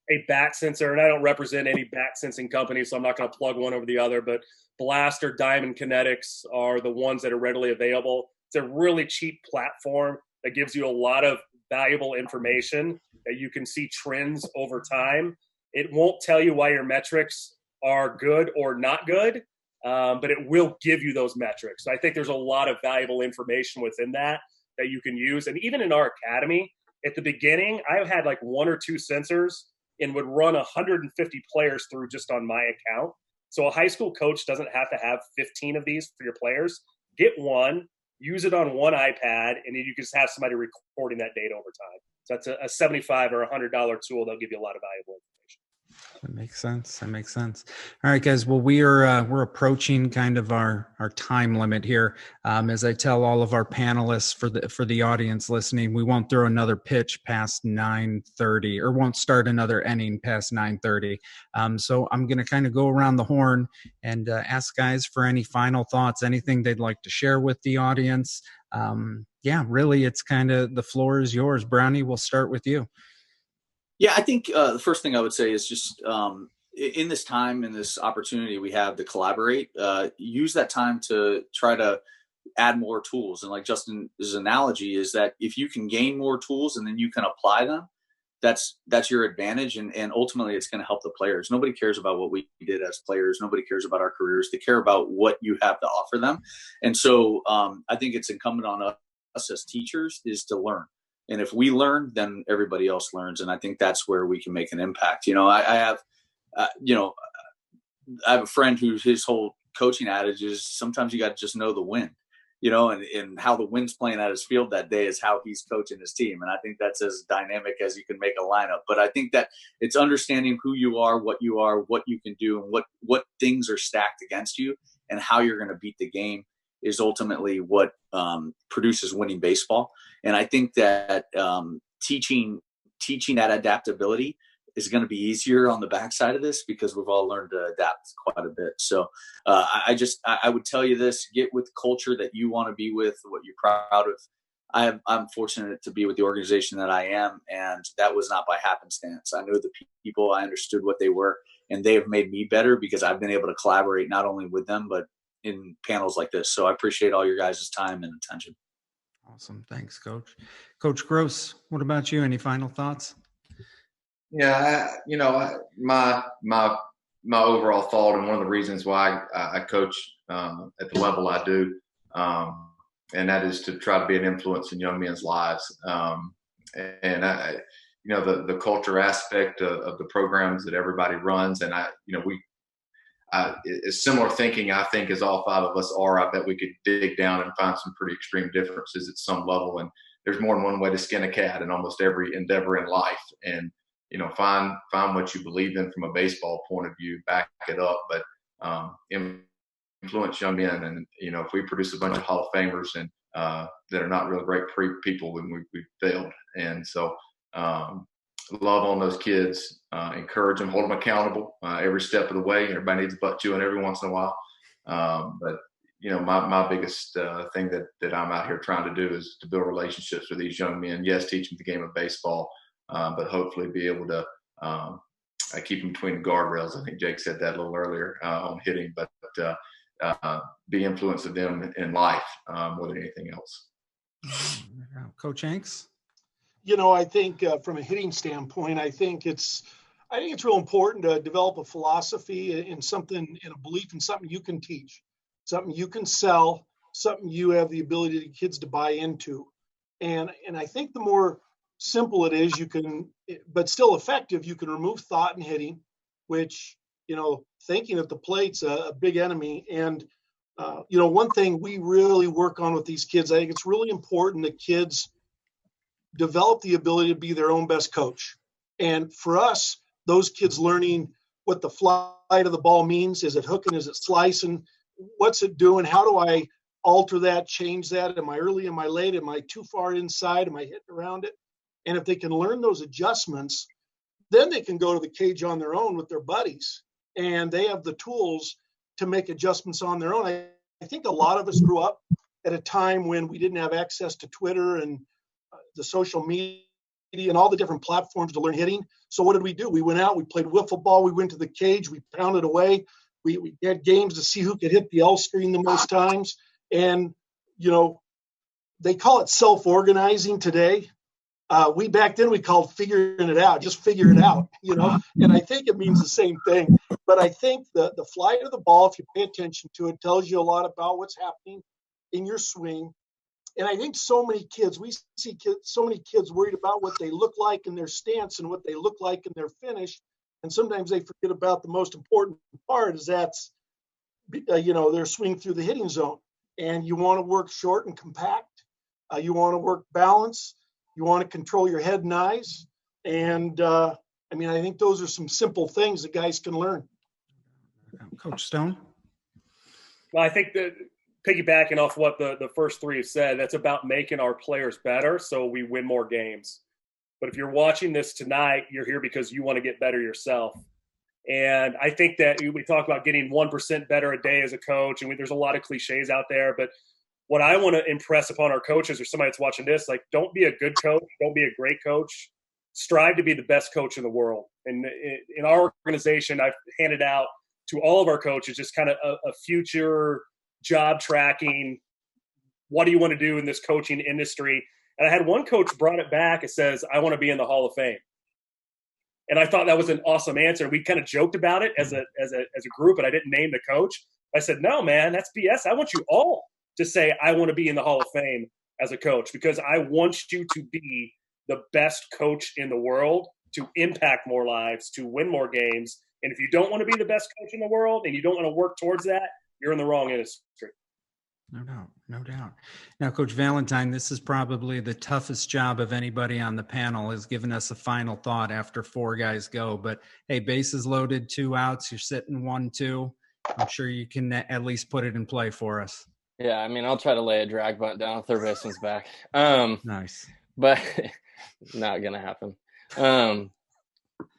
A bat sensor, and I don't represent any bat sensing company, so I'm not going to plug one over the other, but Blast or Diamond Kinetics are the ones that are readily available. It's a really cheap platform that gives you a lot of valuable information that you can see trends over time. It won't tell you why your metrics are good or not good, but it will give you those metrics. So I think there's a lot of valuable information within that you can use. And even in our academy, at the beginning, I had like 1 or 2 sensors and would run 150 players through just on my account. So a high school coach doesn't have to have 15 of these for your players. Get one, use it on one iPad, and then you can just have somebody recording that data over time. So that's a $75 or $100 tool that'll give you a lot of valuable information. That makes sense. All right, guys. Well, we're approaching kind of our time limit here. As I tell all of our panelists for the audience listening, we won't throw another pitch past 9:30, or won't start another inning past 9:30. So I'm going to kind of go around the horn and ask guys for any final thoughts, anything they'd like to share with the audience. Really, it's kind of the floor is yours. Brownie, we'll start with you. Yeah, I think the first thing I would say is just in this time, in this opportunity we have to collaborate, use that time to try to add more tools. And like Justin's analogy is that if you can gain more tools and then you can apply them, that's your advantage. And ultimately it's going to help the players. Nobody cares about what we did as players. Nobody cares about our careers. They care about what you have to offer them. And so I think it's incumbent on us as teachers is to learn. And if we learn, then everybody else learns. And I think that's where we can make an impact. I have a friend who his whole coaching adage is sometimes you got to just know the win, and how the wind's playing at his field that day is how he's coaching his team. And I think that's as dynamic as you can make a lineup. But I think that it's understanding who you are, what you can do, and what things are stacked against you, and how you're going to beat the game is ultimately what produces winning baseball. And I think that teaching that adaptability is going to be easier on the backside of this because we've all learned to adapt quite a bit. So I would tell you this: get with culture that you want to be with, what you're proud of. I'm fortunate to be with the organization that I am, and that was not by happenstance. I know the people, I understood what they were, and they have made me better because I've been able to collaborate not only with them, but in panels like this. So I appreciate all your guys' time and attention. Awesome. Thanks, Coach. Coach Gross, what about you? Any final thoughts? Yeah, my overall thought, and one of the reasons why I coach at the level I do, and that is to try to be an influence in young men's lives. And the culture aspect of the programs that everybody runs, and it's similar thinking, I think, as all five of us are. I bet we could dig down and find some pretty extreme differences at some level. And there's more than one way to skin a cat in almost every endeavor in life. And find what you believe in from a baseball point of view, back it up, but influence young men. And, if we produce a bunch of Hall of Famers and that are not real great people, then we've failed. And so love on those kids, encourage them, hold them accountable every step of the way. Everybody needs a butt chewing every once in a while. But my biggest thing that I'm out here trying to do is to build relationships with these young men. Yes, teach them the game of baseball, but hopefully be able to keep them between the guardrails. I think Jake said that a little earlier on hitting, but be influence of them in life more than anything else. Coach Hanks? I think from a hitting standpoint, I think it's real important to develop a philosophy in something, in a belief in something you can teach, something you can sell, something you have the ability to get kids to buy into. And I think the more simple it is, but still effective, you can remove thought in hitting, which, thinking at the plate's a big enemy. And, one thing we really work on with these kids, I think it's really important that kids develop the ability to be their own best coach. And for us, those kids learning what the flight of the ball means. Is it hooking? Is it slicing? What's it doing? How do I alter that, change that? Am I early? Am I late? Am I too far inside? Am I hitting around it? And if they can learn those adjustments, then they can go to the cage on their own with their buddies. And they have the tools to make adjustments on their own. I think a lot of us grew up at a time when we didn't have access to Twitter and the social media and all the different platforms to learn hitting. So what did we do? We went out, we played wiffle ball, we went to the cage, we pounded away. We had games to see who could hit the L screen the most times. And, they call it self-organizing today. We back then, we called figuring it out, just figure it out, and I think it means the same thing. But I think the flight of the ball, if you pay attention to it, tells you a lot about what's happening in your swing. And I think we see so many kids worried about what they look like in their stance and what they look like in their finish. And sometimes they forget about the most important part is that's, their swing through the hitting zone. And you want to work short and compact. You want to work balance. You want to control your head and eyes. And I think those are some simple things that guys can learn. Coach Stone? Well, I think that piggybacking off what the first three have said, that's about making our players better so we win more games. But if you're watching this tonight, you're here because you want to get better yourself. And I think that we talk about getting 1% better a day as a coach, and there's a lot of cliches out there. But what I want to impress upon our coaches or somebody that's watching this, don't be a good coach, don't be a great coach. Strive to be the best coach in the world. And in our organization, I've handed out to all of our coaches just kind of a future job tracking. What do you want to do in this coaching industry? And I had one coach brought it back. It says, I want to be in the Hall of Fame. And I thought that was an awesome answer. We kind of joked about it as a group, but I didn't name the coach. I said, no, man, that's BS. I want you all to say, I want to be in the Hall of Fame as a coach, because I want you to be the best coach in the world, to impact more lives, to win more games. And if you don't want to be the best coach in the world and you don't want to work towards that, you're in the wrong industry. No doubt. No doubt. Now, Coach Valentine, this is probably the toughest job of anybody on the panel, is giving us a final thought after 4 guys go. But hey, bases loaded, 2 outs, you're sitting 1-2. I'm sure you can at least put it in play for us. Yeah, I mean, I'll try to lay a drag bunt down if third baseman's back. Nice. But not going to happen.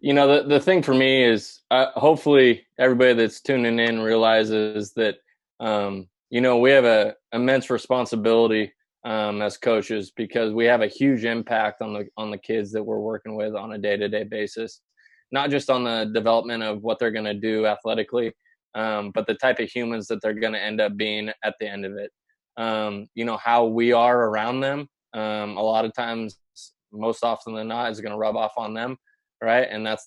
The thing for me is hopefully everybody that's tuning in realizes that, we have a immense responsibility as coaches, because we have a huge impact on the kids that we're working with on a day-to-day basis, not just on the development of what they're going to do athletically, but the type of humans that they're going to end up being at the end of it. How we are around them, a lot of times, most often than not, is going to rub off on them, right? And that's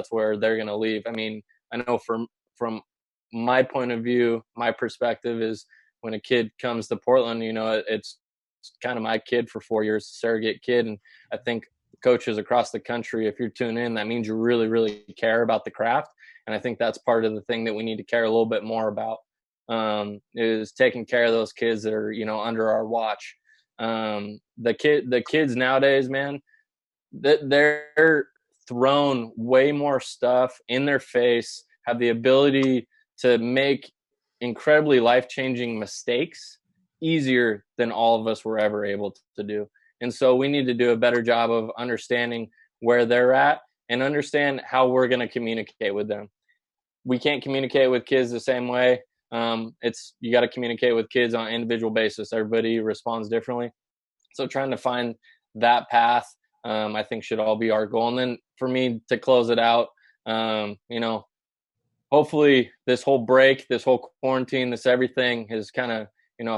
where they're going to leave. I mean, I know from my point of view, my perspective is, when a kid comes to Portland, it's kind of my kid for 4 years, surrogate kid. And I think coaches across the country, if you're tuning in, that means you really, really care about the craft. And I think that's part of the thing that we need to care a little bit more about, is taking care of those kids that are, under our watch. The kids nowadays, man, they're thrown way more stuff in their face, have the ability to make incredibly life-changing mistakes easier than all of us were ever able to do. And so we need to do a better job of understanding where they're at and understand how we're going to communicate with them. We can't communicate with kids the same way. You got to communicate with kids on an individual basis. Everybody responds differently. So trying to find that path, I think, should all be our goal. And then for me to close it out, hopefully this whole break, this whole quarantine, this everything has kind of,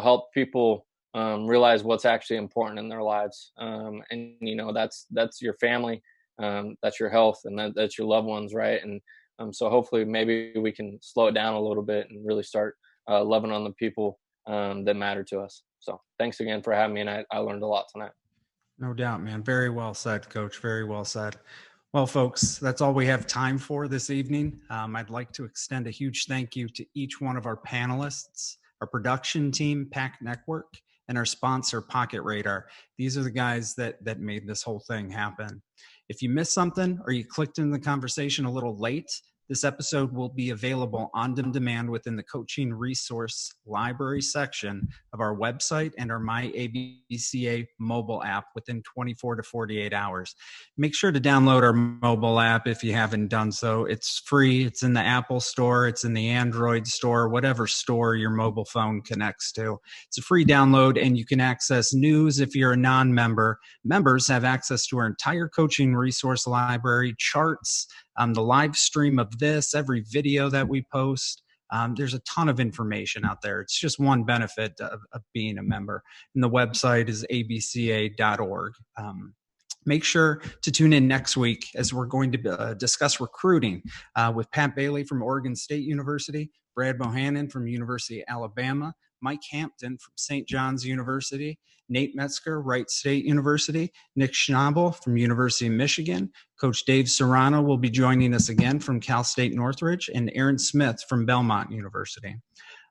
helped people realize what's actually important in their lives. And that's your family, that's your health, and that's your loved ones, right? And so hopefully maybe we can slow it down a little bit and really start loving on the people that matter to us. So thanks again for having me, and I learned a lot tonight. No doubt, man. Very well said, Coach. Very well said. Well, folks, that's all we have time for this evening. I'd like to extend a huge thank you to each one of our panelists, our production team, PAC Network, and our sponsor, Pocket Radar. These are the guys that made this whole thing happen. If you missed something or you clicked into the conversation a little late, this episode will be available on demand within the coaching resource library section of our website and our My ABCA mobile app within 24 to 48 hours. Make sure to download our mobile app if you haven't done so. It's free. It's in the Apple Store. It's in the Android Store, whatever store your mobile phone connects to. It's a free download, and you can access news if you're a non-member. Members have access to our entire coaching resource library, charts, the live stream of this, every video that we post. There's a ton of information out there. It's just one benefit of being a member. And the website is abca.org. Make sure to tune in next week as we're going to discuss recruiting with Pat Bailey from Oregon State University, Brad Bohannon from University of Alabama, Mike Hampton from St. John's University, Nate Metzger, Wright State University, Nick Schnabel from University of Michigan, Coach Dave Serrano will be joining us again from Cal State Northridge, and Aaron Smith from Belmont University.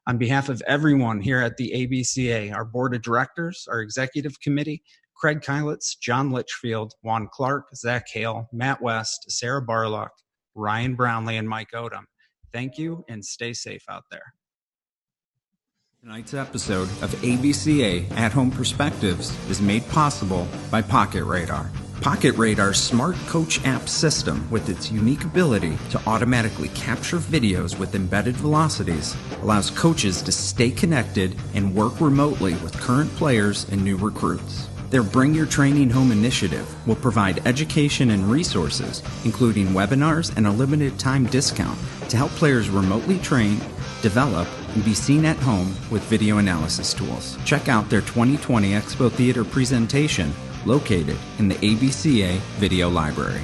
On behalf of everyone here at the ABCA, our board of directors, our executive committee, Craig Kylitz, John Litchfield, Juan Clark, Zach Hale, Matt West, Sarah Barlock, Ryan Brownlee, and Mike Odom. Thank you, and stay safe out there. Tonight's episode of ABCA At Home Perspectives is made possible by Pocket Radar. Pocket Radar's smart coach app system, with its unique ability to automatically capture videos with embedded velocities, allows coaches to stay connected and work remotely with current players and new recruits. Their Bring Your Training Home initiative will provide education and resources, including webinars and a limited time discount to help players remotely train, develop, and be seen at home with video analysis tools. Check out their 2020 Expo Theater presentation located in the ABCA Video Library.